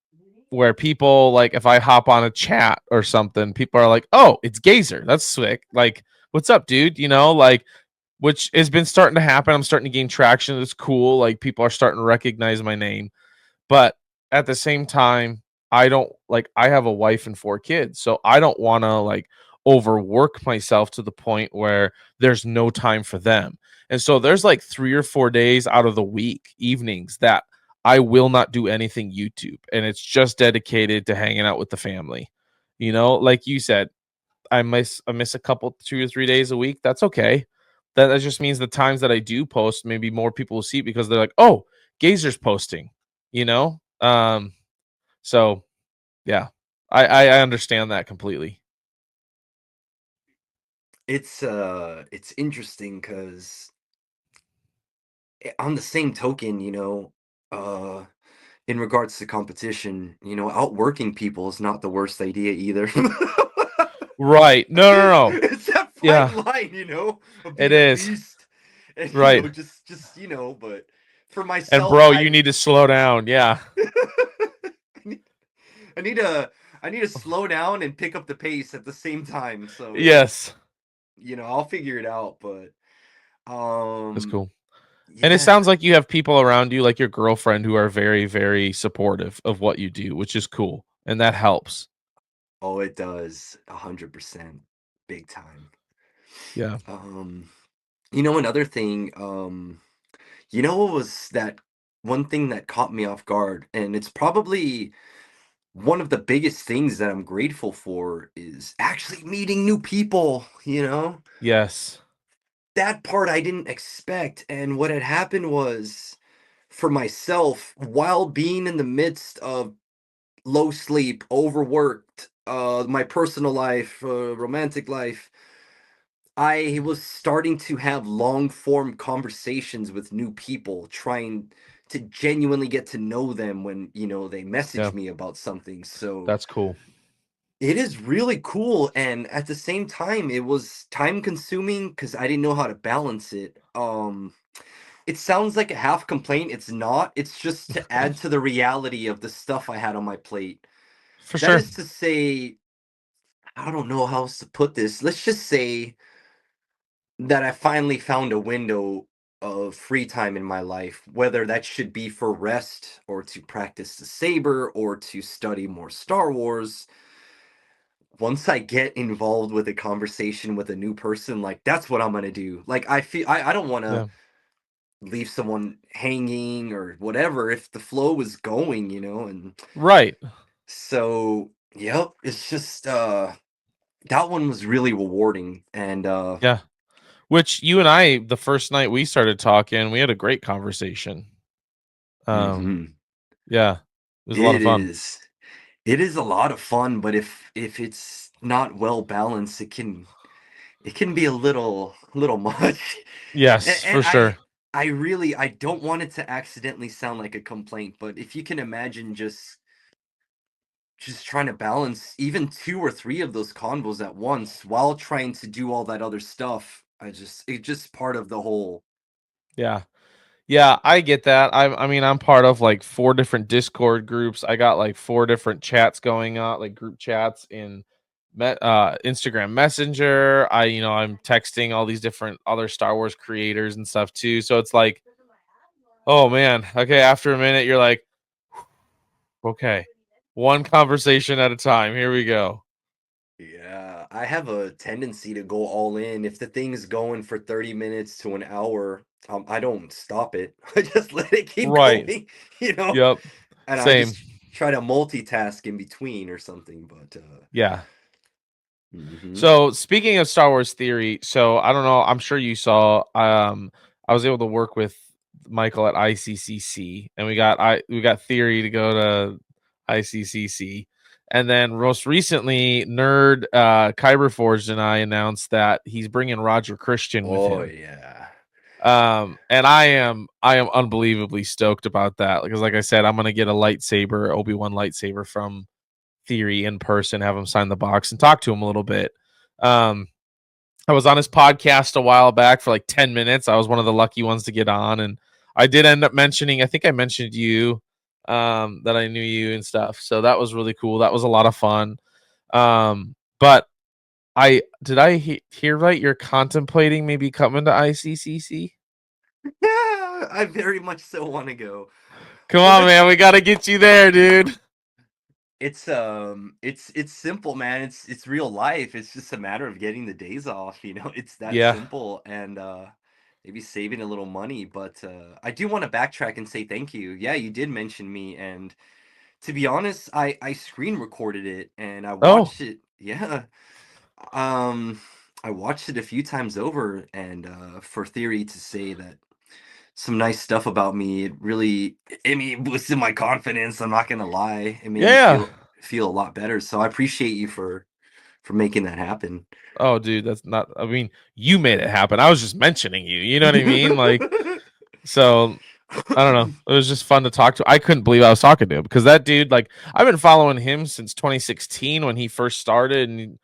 where people like if I hop on a chat or something, people are like, "Oh, it's Gazer. That's sick. Like, what's up, dude?" You know, like which has been starting to happen. I'm starting to gain traction. It's cool. Like people are starting to recognize my name. But at the same time, I don't like I have a wife and four kids. So I don't want to like overwork myself to the point where there's no time for them. And so there's like 3 or 4 days out of the week, evenings that I will not do anything YouTube and it's just dedicated to hanging out with the family. You know, like you said, I miss a couple 2 or 3 days a week. That's okay. That just means the times that I do post, maybe more people will see it because they're like, "Oh, Gazer's posting," you know? So yeah, I understand that completely. It's interesting because on the same token, uh in regards to competition, outworking people is not the worst idea either. Right. No, no, no. It's that Yeah, fine line, of it being a is. beast and Right. but for And myself, bro, you need to slow down. Yeah. I need I need to I need to slow down and pick up the pace at the same time. So Yes. I'll figure it out, but That's um cool. And it yeah. sounds like you have people around you, like your girlfriend, who are very, very supportive of what you do, which is cool. And that helps. Oh, it does 100% big time. Yeah. Um another thing, what was that one thing that caught me off guard, and it's probably one of the biggest things that I'm grateful for is actually meeting new people. Yes. That part I didn't expect, and what had happened was, for myself, while being in the midst of low sleep, overworked, my personal life, romantic life, I was starting to have long form conversations with new people, trying to genuinely get to know them when, they Yeah. message me about something. So That's cool. it is really cool. And at the same time, it was time consuming because I didn't know how to balance it. It sounds like a half complaint. It's not. It's just to add to the reality of the stuff I had on my plate. For That sure. is to say, I don't know how else to put this. Let's just say that I finally found a window of free time in my life, whether that should be for rest or to practice the saber or to study more Star Wars. once I get involved with a conversation with a new person, like that's what I'm gonna do. Like I don't want to Yeah. leave someone hanging or whatever if the flow is going, and Right. so yep, it's just that one was really rewarding and Yeah. Which you and I, the first night we started talking, we had a great conversation. Um, mhm. yeah, it was a lot It of fun. is. It is a lot of fun, but if it's not well balanced, it can be a little much. Yes, And for I sure. I really I don't want it to accidentally sound like a complaint, but if you can imagine just trying to balance even 2 or 3 of those convos at once while trying to do all that other stuff, it's just part of the whole. Yeah. Yeah, I get that. I mean, I'm part of like 4 different Discord groups. I got like 4 different chats going on, like group chats in Instagram Messenger. I'm texting all these different other Star Wars creators and stuff too. So it's like, oh man, okay, after a minute you're like, okay, one conversation at a time. Here we go. Yeah, I have a tendency to go all in. If the thing's going for 30 minutes to an hour, I don't stop it. I just let it keep Right. going, you know? Yep. And I Same. just try to multitask in between or something, but Yeah. mhm. So speaking of Star Wars theory, so I don't know, I'm sure you saw I was able to work with Michael at ICCC and we got theory to go to ICCC. And then most recently Nerd Kyber Forged and I announced that he's bringing Roger Christian with Oh him. yeah. And I am unbelievably stoked about that because like I said, I'm going to get a lightsaber, Obi-Wan lightsaber from Theory in person, have him sign the box and talk to him a little bit. Um, I was on his podcast a while back for like 10 minutes. I was one of the lucky ones to get on. And I did end up mentioning, I think I mentioned you, that I knew you and stuff. So that was really cool. That was a lot of fun. But hear right? You're contemplating maybe coming to ICCC? Yeah, I very much so want to go. Come Well, on, man. We got to get you there, dude. it's simple, man. It's real life. It's just a matter of getting the days off, It's that Yeah. simple and maybe saving a little money, but I do want to backtrack and say thank you. Yeah, you did mention me and to be honest, I screen recorded it and I Oh, watched it. Yeah. Um I watched it a few times over and for Theory to say that some nice stuff about me. It boosted my confidence. I'm not gonna lie. It made me yeah. feel a lot better. So I appreciate you for making that happen. Oh, dude, that's not. I mean, you made it happen. I was just mentioning you. You know what I mean? Like, so I don't know. It was just fun to talk to. I couldn't believe I was talking to him because that dude, like, I've been following him since 2016 when he first started, and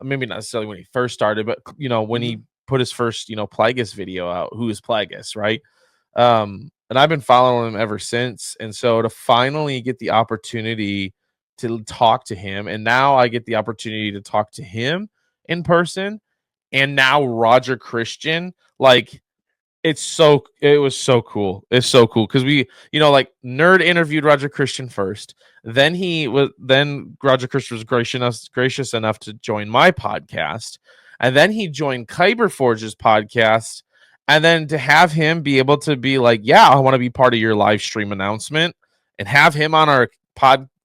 maybe not necessarily when he first started, but when he Mhm. put his first Plagueis video out. Who is Plagueis, right? And I've been following him ever since. And so to finally get the opportunity to talk to him, and now I get the opportunity to talk to him in person, and now Roger Christian, like it was so cool. It's so cool because we, like Nerd interviewed Roger Christian first. Then Roger Christian was gracious enough to join my podcast. And then he joined Kyber Forge's podcast. And then to have him be able to be like, yeah, I want to be part of your live stream announcement and have him on our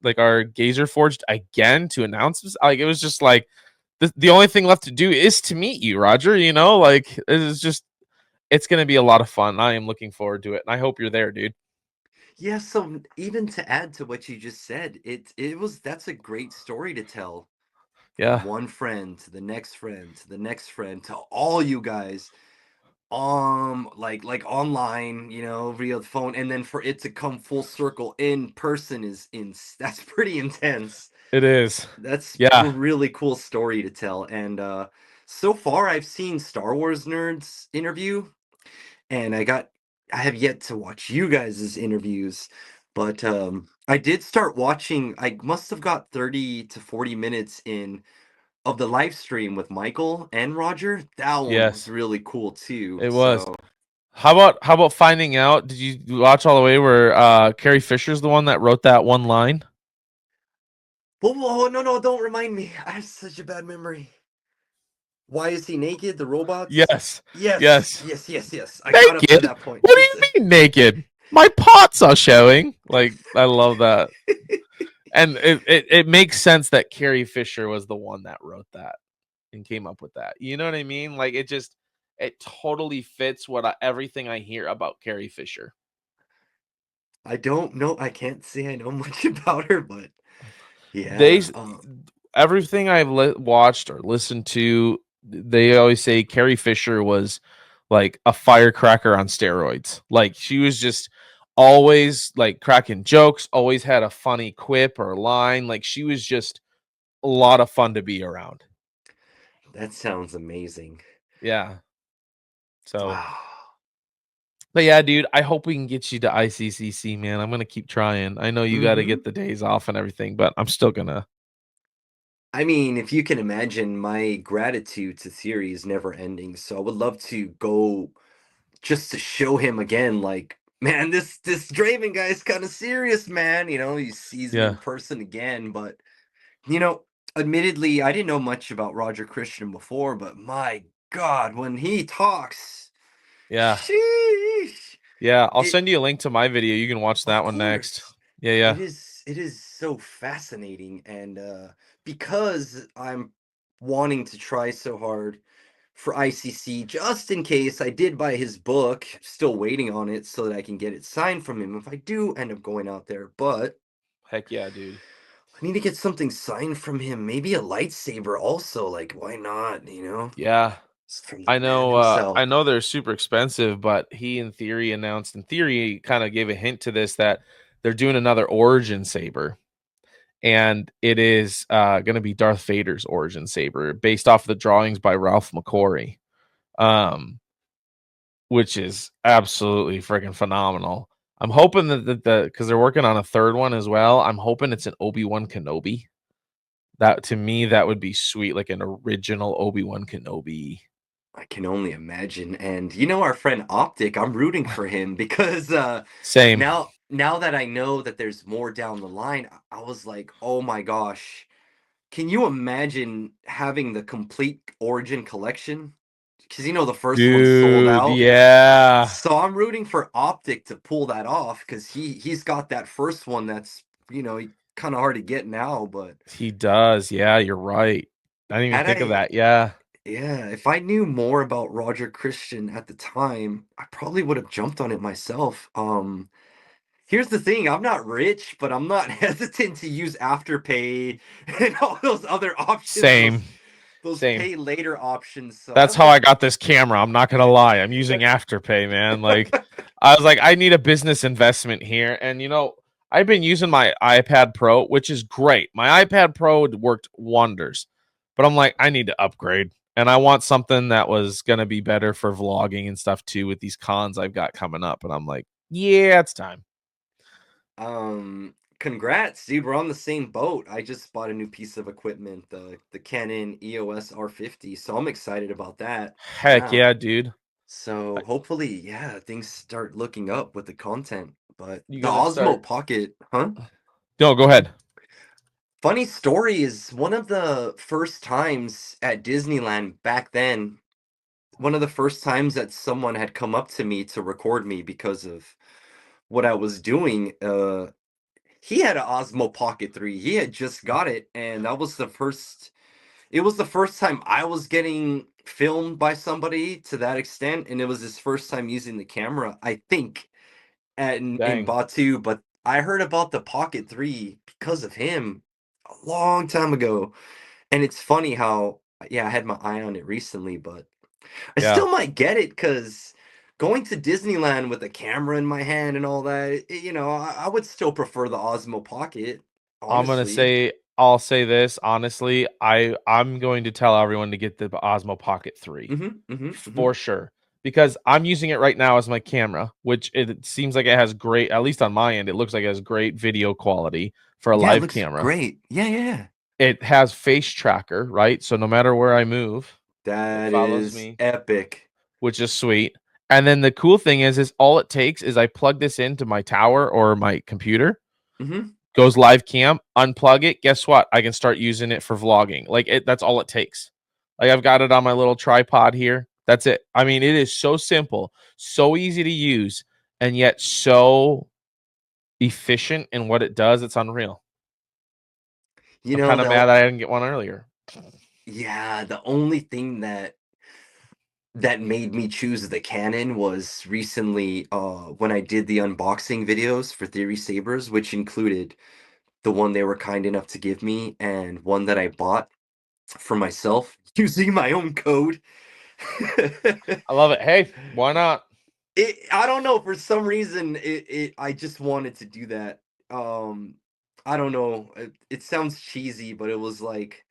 like our Gazer Forged again to announce this. Like it was just like the only thing left to do is to meet you, Roger. Like it's going to be a lot of fun. I am looking forward to it. And I hope you're there, dude. Yeah, so even to add to what you just said, that's a great story to tell from Yeah, one friend to the next friend to the next friend to all you guys like online, via the phone, and then for it to come full circle in person that's pretty intense. it is. That's a Yeah, really cool story to tell. And so far I've seen Star Wars nerds interview, and I have yet to watch you guys' interviews, but I did start watching. I must have got 30 to 40 minutes in of the live stream with Michael and Roger. That one was yes, really cool too. it was. So How about finding out? Did you watch all the way where Carrie Fisher's the one that wrote that one line? Whoa, no, don't remind me. I have such a bad memory. Why is he naked? The robots? Yes. Yes, Yes. yes, yes, yes. I got up to Naked? that point. What do you mean naked? My parts are showing. Like, I love that. And it makes sense that Carrie Fisher was the one that wrote that and came up with that. You know what I mean? Like, it totally fits everything I hear about Carrie Fisher. I don't know. I can't say I know much about her, but They yeah. Everything I've watched or listened to, they always say Carrie Fisher was like a firecracker on steroids. Like, she was just always like cracking jokes, always had a funny quip or line. Like, she was just a lot of fun to be around. That sounds amazing. Yeah. So, Wow. but yeah, dude, I hope we can get you to ICCC, man. I'm gonna keep trying. I know you got to Hmm. get the days off and everything, but I'm still gonna. I mean, if you can imagine, my gratitude to Theory is never ending. So I would love to go just to show him again, like, man, this Draven guy is kind of serious, man. He sees me Yeah, in person again, but you know, admittedly, I didn't know much about Roger Christian before, but my God, when he talks, yeah, sheesh, yeah. I'll it, send you a link to my video. You can watch of that one next. course, Yeah, yeah. it is so fascinating, and because I'm wanting to try so hard for ICC, just in case I did buy his book, still waiting on it so that I can get it signed from him if I do end up going out there, but Heck yeah, dude. I need to get something signed from him. Maybe a lightsaber also. Like, why not? Yeah. It's from the I man know himself. I know they're super expensive, but he in theory announced in theory kind of gave a hint to this that they're doing another origin saber. And it is going to be Darth Vader's origin saber based off the drawings by Ralph McQuarrie. Um which is absolutely freaking phenomenal. I'm hoping that because they're working on a third one as well. I'm hoping it's an Obi-Wan Kenobi. That to me, that would be sweet, like an original Obi-Wan Kenobi. I can only imagine. And our friend Optic, I'm rooting for him because Same. now that I know that there's more down the line, I was like, oh my gosh. Can you imagine having the complete Origin collection? Because the first one sold Dude, out. yeah. So I'm rooting for Optic to pull that off because he's got that first one that's kind of hard to get now. But He does. Yeah, you're right. I didn't even had think of I, that. Yeah. yeah, if I knew more about Roger Christian at the time, I probably would have jumped on it myself. Here's the thing: I'm not rich, but I'm not hesitant to use Afterpay and all those other options. Same. Those Same. pay later options. So I That's how I hope. got this camera. I'm not gonna lie. I'm using Afterpay, man. Like, I was like, I need a business investment here, and I've been using my iPad Pro, which is great. My iPad Pro worked wonders, but I'm like, I need to upgrade, and I want something that was gonna be better for vlogging and stuff too with these cons I've got coming up. And I'm like, yeah, it's time. Congrats, dude. We're on the same boat. I just bought a new piece of equipment, the Canon EOS R50, so I'm excited about that. Heck Yeah. yeah, dude. So hopefully, yeah, things start looking up with the content. But You the gonna Osmo start? Pocket, huh? No, go ahead. Funny story is one of the first times at Disneyland back then, one of the first times that someone had come up to me to record me because of what I was doing. He had an Osmo Pocket 3. He had just got it, and that was the first. It was the first time I was getting filmed by somebody to that extent, and it was his first time using the camera, I think, in Dang. Batu. But I heard about the Pocket 3 because of him a long time ago, and it's funny how yeah, I had my eye on it recently, but I Yeah. still might get it because going to Disneyland with a camera in my hand and all that, I would still prefer the Osmo Pocket, I'm gonna honestly. say I'll say this honestly. I'm going to tell everyone to get the Osmo Pocket 3 Hmm. for sure because I'm using it right now as my camera, which it seems like it has great. At least on my end, it looks like it has great video quality for a Yeah, it live looks camera. great. Yeah, yeah, yeah. It has face tracker, right? So no matter where I move, it That follows is me, epic. which is sweet. And then the cool thing is all it takes is I plug this into my tower or my computer. Hmm. goes live cam, unplug it. Guess what? I can start using it for vlogging. Like that's all it takes. Like I've got it on my little tripod here. That's it. I mean, it is so simple, so easy to use, and yet so efficient in what it does. It's unreal. You I'm know, kind of mad I didn't get one earlier. yeah, the only thing that made me choose the Canon was recently when I did the unboxing videos for Theory Sabers, which included the one they were kind enough to give me and one that I bought for myself using my own code. I love it. Hey, why not? I don't know, for some reason I just wanted to do that. Um I don't know. It sounds cheesy, but it was like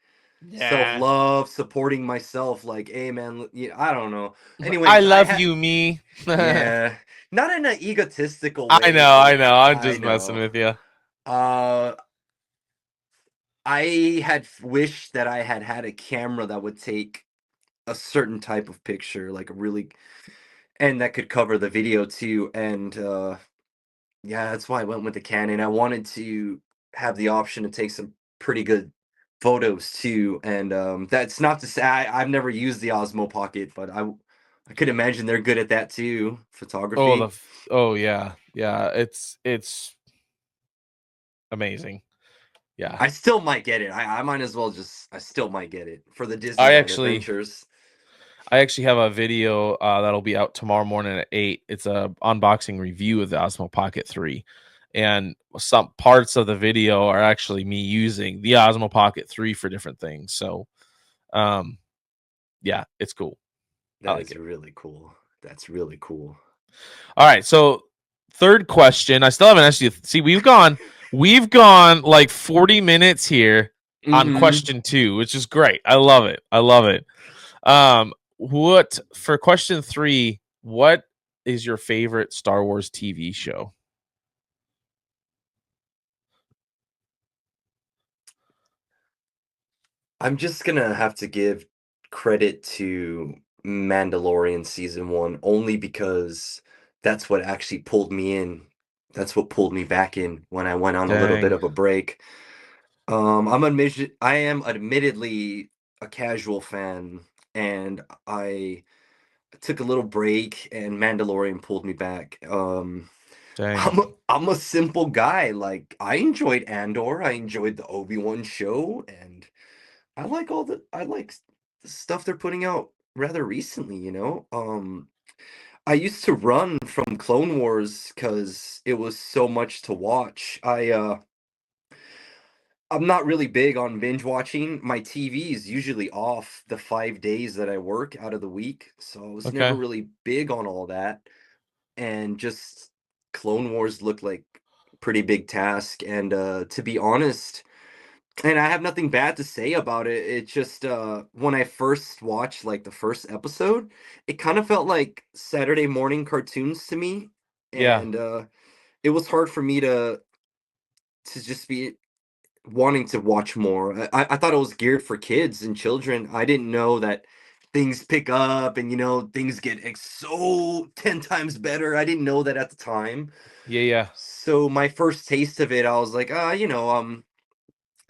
Yeah. self-love, supporting myself, like, hey man, yeah, I don't know. I Anyways, love you, me. I yeah, not in an egotistical know, way, I but know. I'm I just messing know. with you. Uh, I had wished that I had had a camera that would take a certain type of picture, like a really, and that could cover the video too. And yeah, that's why I went with the Canon. I wanted to have the option to take some pretty good photos too. And that's not to say I've never used the Osmo Pocket, but I could imagine they're good at that too, Oh, photography. oh yeah, yeah. It's amazing. Yeah. I still might get it. I might as well just. I still might get it for the I Disneyland actually adventures. I actually have a video that'll be out tomorrow morning at 8. It's a unboxing review of the Osmo Pocket 3. And some parts of the video are actually me using the Osmo Pocket 3 for different things. So, um yeah, it's cool. I That like is it. really cool. That's really cool. All right, so third question. I still haven't asked you. See, we've gone like 40 minutes here on Mm-hmm. question 2, which is great. I love it. I love it. What for question 3, what is your favorite Star Wars TV show? I'm just gonna have to give credit to Mandalorian season one only because that's what actually pulled me in. That's what pulled me back in when I went on a little bit Dang. of a break. I am admittedly a casual fan, and I took a little break, and Mandalorian pulled me back. Dang. I'm a simple guy. Like I enjoyed Andor, I enjoyed the Obi-Wan show, and I like the stuff they're putting out rather recently, you know? I used to run from Clone Wars because it was so much to watch. I'm not really big on binge watching. My TV is usually off the 5 days that I work out of the week, so I was never Okay. really big on all that. And just Clone Wars looked like pretty big task. And to be honest, and I have nothing bad to say about it. It just when I first watched like the first episode, it kind of felt like Saturday morning cartoons to me, Yeah. and it was hard for me to just be wanting to watch more. I thought it was geared for kids and children. I didn't know that things pick up and things get so 10 times better. I didn't know that at the time. Yeah, yeah. So my first taste of it, I was like, I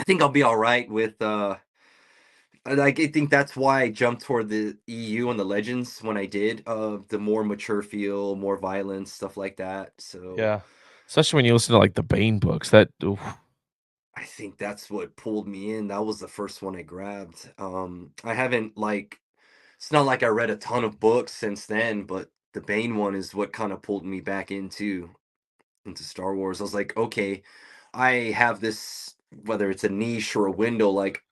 think I'll be all right with like I think that's why I jumped toward the EU and the Legends when I did, the more mature feel, more violence, stuff like that. So Yeah. Especially when you listen to like the Bane books. That oof. I think that's what pulled me in. That was the first one I grabbed. I haven't like it's not like I read a ton of books since then, but the Bane one is what kind of pulled me back into Star Wars. I was like, okay, I have this, whether it's a niche or a window, like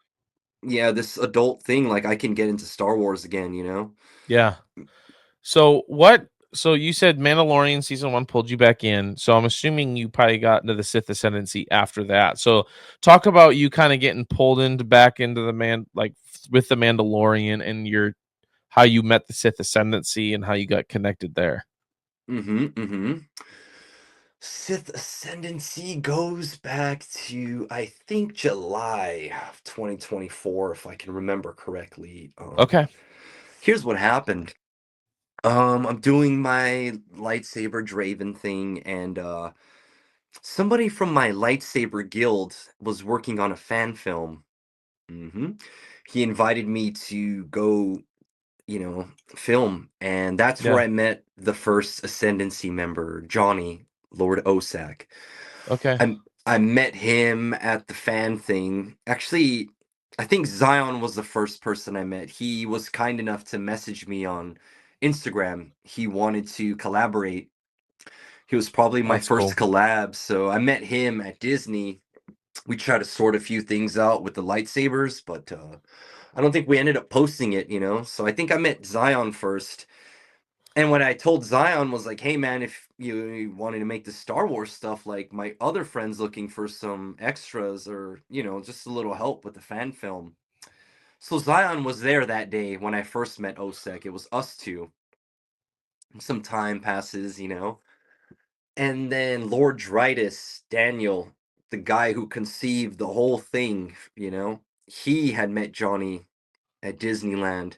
yeah, this adult thing, like I can get into Star Wars again, you know? Yeah. So what? So you said Mandalorian season 1 pulled you back in. So I'm assuming you probably got into the Sith ascendancy after that. So talk about you kind of getting pulled into back into the with the Mandalorian and your how you met the Sith ascendancy and how you got connected there. Mm-hmm. Sith Ascendancy goes back to I think July of 2024, if I can remember correctly. Okay. Here's what happened. I'm doing my lightsaber Draven thing, and Somebody from my lightsaber guild was working on a fan film. hmm He invited me to go, film, and that's where Yeah. I met the first Ascendancy member, Johnny, Lord Osak. Okay. I met him at the fan thing. Actually, I think Zion was the first person I met. He was kind enough to message me on Instagram. He wanted to collaborate. He was probably my That's first cool. collab, so I met him at Disney. We tried to sort a few things out with the lightsabers, but I don't think we ended up posting it. So I think I met Zion first. And what I told Zion was like, "Hey man, if you wanted to make the Star Wars stuff, like my other friends looking for some extras or, just a little help with the fan film." So Zion was there that day when I first met Osek. It was us two. Some time passes. And then Lord Dritus, Daniel, the guy who conceived the whole thing, he had met Johnny at Disneyland,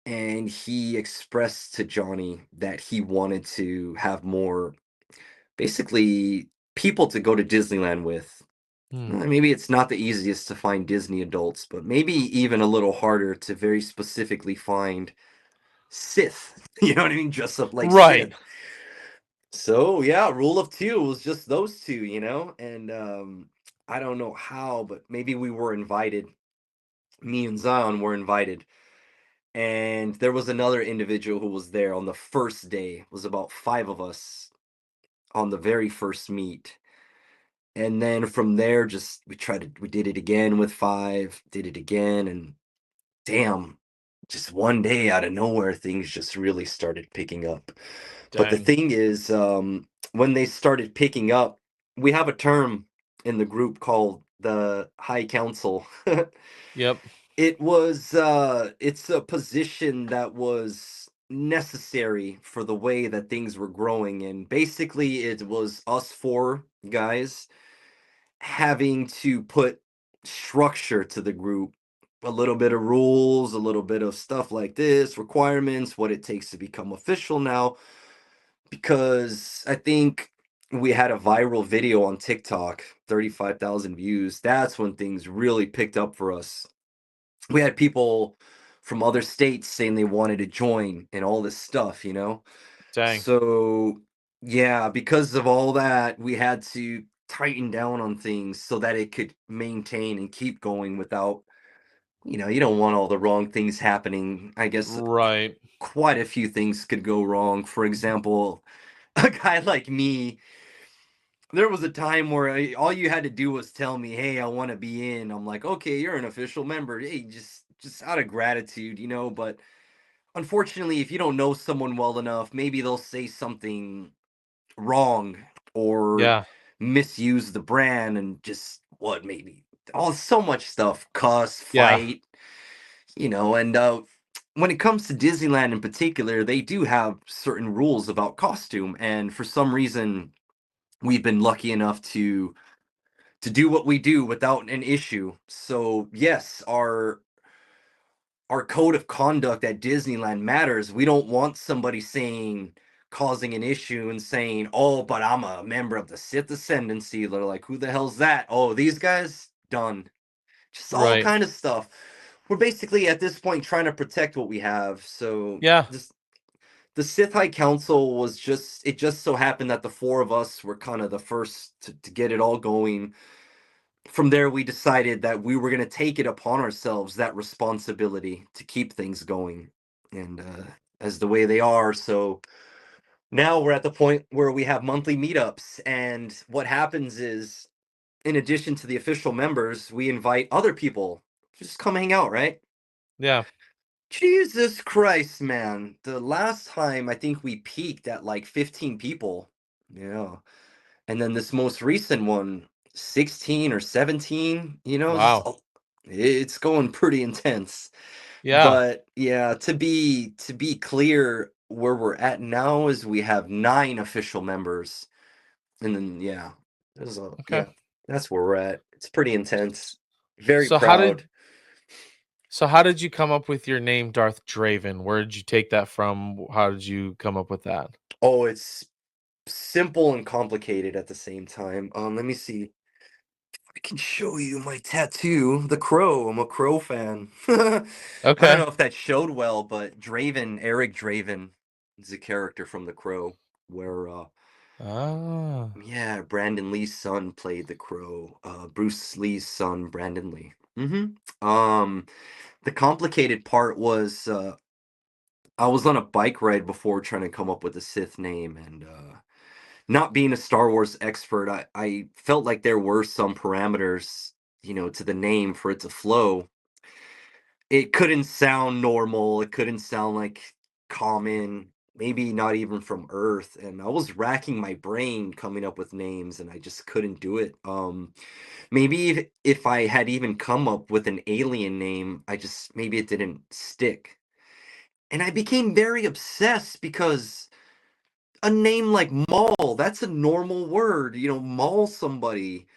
and he expressed to Johnny that he wanted to have more, basically, people to go to Disneyland with. Hmm. Maybe it's not the easiest to find Disney adults, but maybe even a little harder to very specifically find Sith. You know what I mean? Dress up like Right. Sith. So yeah, rule of two was just those two, and I don't know how, but maybe we were invited. Me and Zion were invited, and there was another individual who was there on the first day. It was about five of us on the very first meet, and then from there, just we did it again with five, did it again, and damn, just one day out of nowhere, things just really started picking up. But the Dang. thing is, when they started picking up, we have a term in the group called the High Council. Yep. It's a position that was necessary for the way that things were growing, and basically it was us four guys having to put structure to the group, a little bit of rules, a little bit of stuff like this, requirements, what it takes to become official now. Because I think we had a viral video on TikTok, 35,000 views. That's when things really picked up for us. We had people from other states saying they wanted to join and all this stuff. Dang. So, yeah, because of all that, we had to tighten down on things so that it could maintain and keep going without, you don't want all the wrong things happening. I guess Right. quite a few things could go wrong. For example, a guy like me, there was a time where all you had to do was tell me, "Hey, I want to be in." I'm like, "Okay, you're an official member." Hey, just out of gratitude. But unfortunately, if you don't know someone well enough, maybe they'll say something wrong or Yeah. misuse the brand and just what maybe so much stuff, cuss, Yeah. fight. And when it comes to Disneyland in particular, they do have certain rules about costume, and for some reason we've been lucky enough to do what we do without an issue. So yes, our code of conduct at Disneyland matters. We don't want somebody causing an issue and saying, "Oh, but I'm a member of the Sith Ascendancy." They're like, "Who the hell's that?" "Oh, these guys." Done. Just all Right. kind of stuff. We're basically at this point trying to protect what we have. So Yeah. this the Sith High Council was just so happened that the four of us were kind of the first to get it all going. From there, we decided that we were going to take it upon ourselves, that responsibility to keep things going and as the way they are. So now we're at the point where we have monthly meetups. And what happens is, in addition to the official members, we invite other people to just come hang out, right? Yeah. Jesus Christ, man. The last time I think we peaked at like 15 people. Yeah. And then this most recent one, 16 or 17, Wow. it's going pretty intense. Yeah. But yeah, to be clear, where we're at now is we have 9 official members. And then yeah, Okay. yeah, that's where we're at. It's pretty intense. Very So how did proud. so how did you come up with your name Darth Draven? Where did you take that from? How did you come up with that? Oh, it's simple and complicated at the same time. Let me see. I can show you my tattoo, the crow. I'm a crow fan. I don't Okay. know if that showed well, but Eric Draven, is a character from The Crow, where Ah, yeah, Brandon Lee's son played the Crow. Bruce Lee's son, Brandon Lee. The complicated part was I was on a bike ride before trying to come up with a Sith name, and not being a Star Wars expert, I felt like there were some parameters, to the name for it to flow. It couldn't sound normal. It couldn't sound like common, maybe not even from Earth. And I was racking my brain coming up with names, and I just couldn't do it. Maybe if I had even come up with an alien name, maybe it didn't stick. And I became very obsessed because a name like Maul, that's a normal word, maul somebody.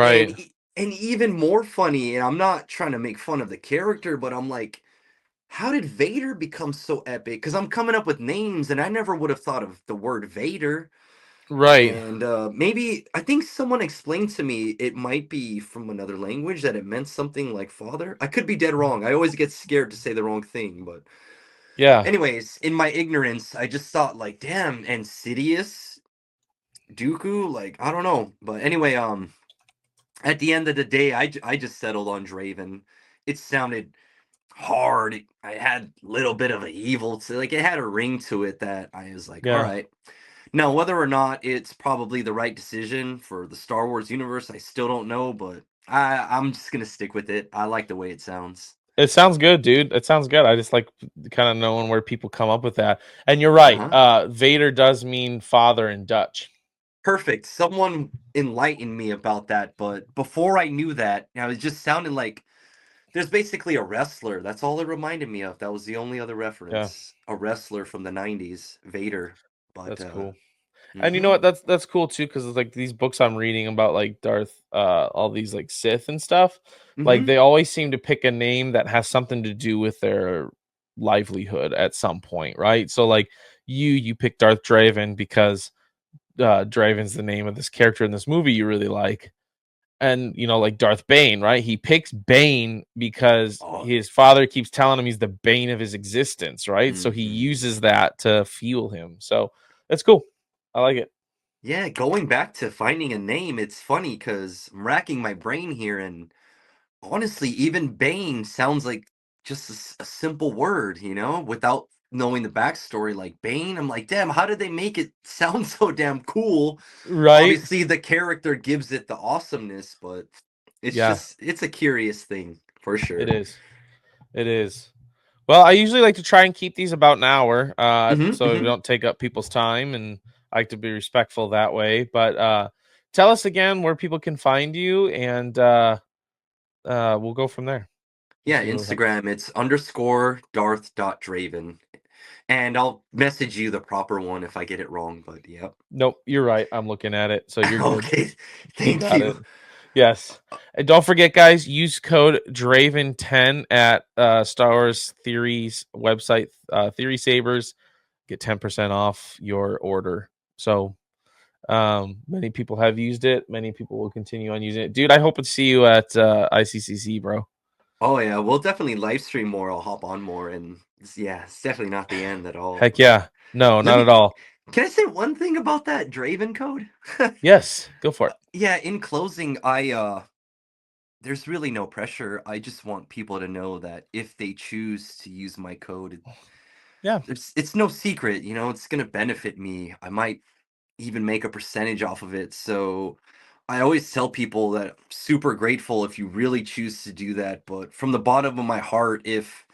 And right, and even more funny, and I'm not trying to make fun of the character, but I'm like, how did Vader become so epic? Because I'm coming up with names, and I never would have thought of the word Vader. right, And maybe I think someone explained to me it might be from another language that it meant something like father. I could be dead wrong. I always get scared to say the wrong thing, but yeah, anyways, in my ignorance, I just thought like, damn, Insidious, Dooku, like I don't know. But anyway, at the end of the day, I just settled on Draven. It sounded hard. I had a little bit of a evil to like it had a ring to it that I was like, all yeah. right. Now, whether or not it's probably the right decision for the Star Wars universe, I still don't know, but I'm just gonna stick with it. I like the way it sounds. It sounds good, dude. It sounds good. I just like kind of knowing where people come up with that. And you're right. Uh-huh. Vader does mean father in Dutch. Perfect. Someone enlightened me about that, but before I knew that, now it just sounded like there's basically a wrestler. That's all it reminded me of. That was the only other Yeah, reference. A wrestler from the 90s, Vader. But that's cool. And you know mhm. what? That's cool too, because it's like these books I'm reading about like Darth, all these like Sith and stuff. Like Mhm. they always seem to pick a name that has something to do with their livelihood at some point, right? So like you pick Darth Draven because Draven's the name of this character in this movie you really like. And like Darth Bane, right? He picks Bane because Oh, his father keeps telling him he's the bane of his existence, right? So he mhm. uses that to fuel him. So that's cool. I like it. Yeah, going back to finding a name, it's funny because I'm racking my brain here, and honestly, even Bane sounds like just a simple word, without knowing the backstory. Like Bane, I'm like, damn, how did they make it sound so damn cool? Right? Obviously, the character gives it the awesomeness, but Yeah, it's a curious thing for it sure. is. It is. Well, I usually like to try and keep these about an hour, Hmm, so we hmm. don't take up people's time, and I like to be respectful that way. But tell us again where people can find you, and we'll go from there. This Yeah, was really helpful. Instagram, it's _Darth.Draven. And I'll message you the proper one if I get it wrong, but yep. Nope, you're right. I'm looking at it, so you're good. Okay, You thank got it. you. Yes. And don't forget, guys, use code Draven10 at Star Wars Theories website, Theory Sabers. Get 10% off your order. So many people have used it. Many people will continue on using it. Dude, I hope to see you at ICCC, bro. Oh yeah, we'll definitely live stream more. I'll hop on more, and yeah, it's definitely not the end at all. Heck But yeah. No, let not at me, all. can I say one thing about that Draven code? Yes, go for it. Yeah, in closing, there's really no pressure. I just want people to know that if they choose to use my code, Yeah. it's no secret, it's gonna benefit me. I might even make a percentage off of it. So I always tell people that I'm super grateful if you really choose to do that. But from the bottom of my heart, if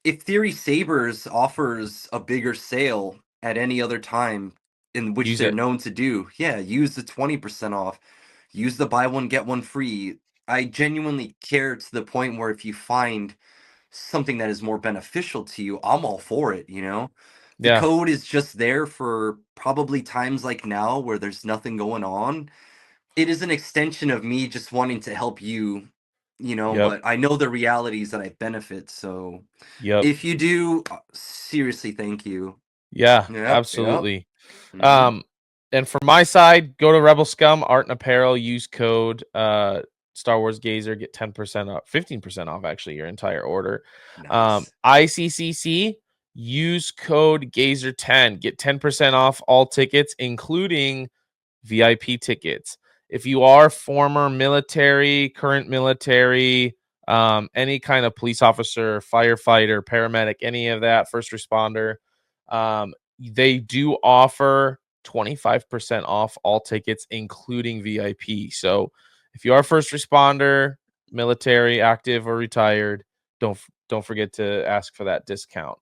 Theory Sabers offers a bigger sale at any other time in which Use they're it. known to do, yeah, use the 20% off. Use the buy one get one free. I genuinely care to the point where if you find something that is more beneficial to you, I'm all for it. The Yeah. code is just there for probably times like now where there's nothing going on. It is an extension of me just wanting to help you, Yep. but I know the realities that I benefit. So Yep. if you do, seriously, thank you. Yeah, Yep, yep. absolutely. Hmm. And for my side, go to Rebel Scum Art and Apparel. Use code Star Wars Gazer, get 10% off, 15% off actually your entire order. Nice. ICCC, use code Gazer10, get 10% off all tickets, including VIP tickets. If you are former military, current military, any kind of police officer, firefighter, paramedic, any of that, first responder, they do offer 25% off all tickets, including VIP. So if you are first responder, military, active or retired, don't forget to ask for that discount.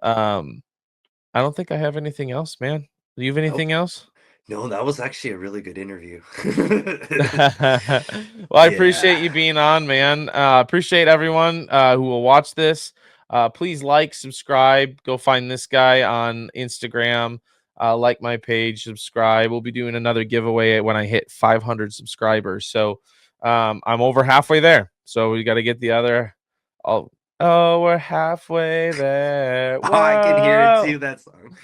I don't think I have anything else, man. Do you have Nope. anything else? No, that was actually a really good interview. Well, I appreciate Yeah. you being on, man. Appreciate everyone who will watch this. Please like, subscribe. Go find this guy on Instagram. Like my page, subscribe. We'll be doing another giveaway when I hit 500 subscribers. So I'm over halfway there. So we got to get the other. Oh, we're halfway there. Oh, I can hear it Whoa. too, that song.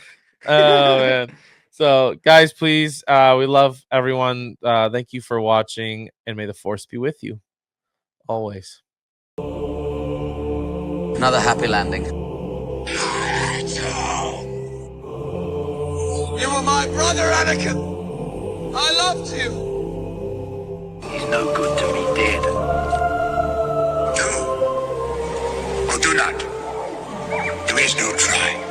Oh man. So guys, please, we love everyone. Thank you for watching, and may the force be with you always. Another happy landing. You were my brother, Anakin. I loved you. He's no good to me dead. Do or do not. There is no try.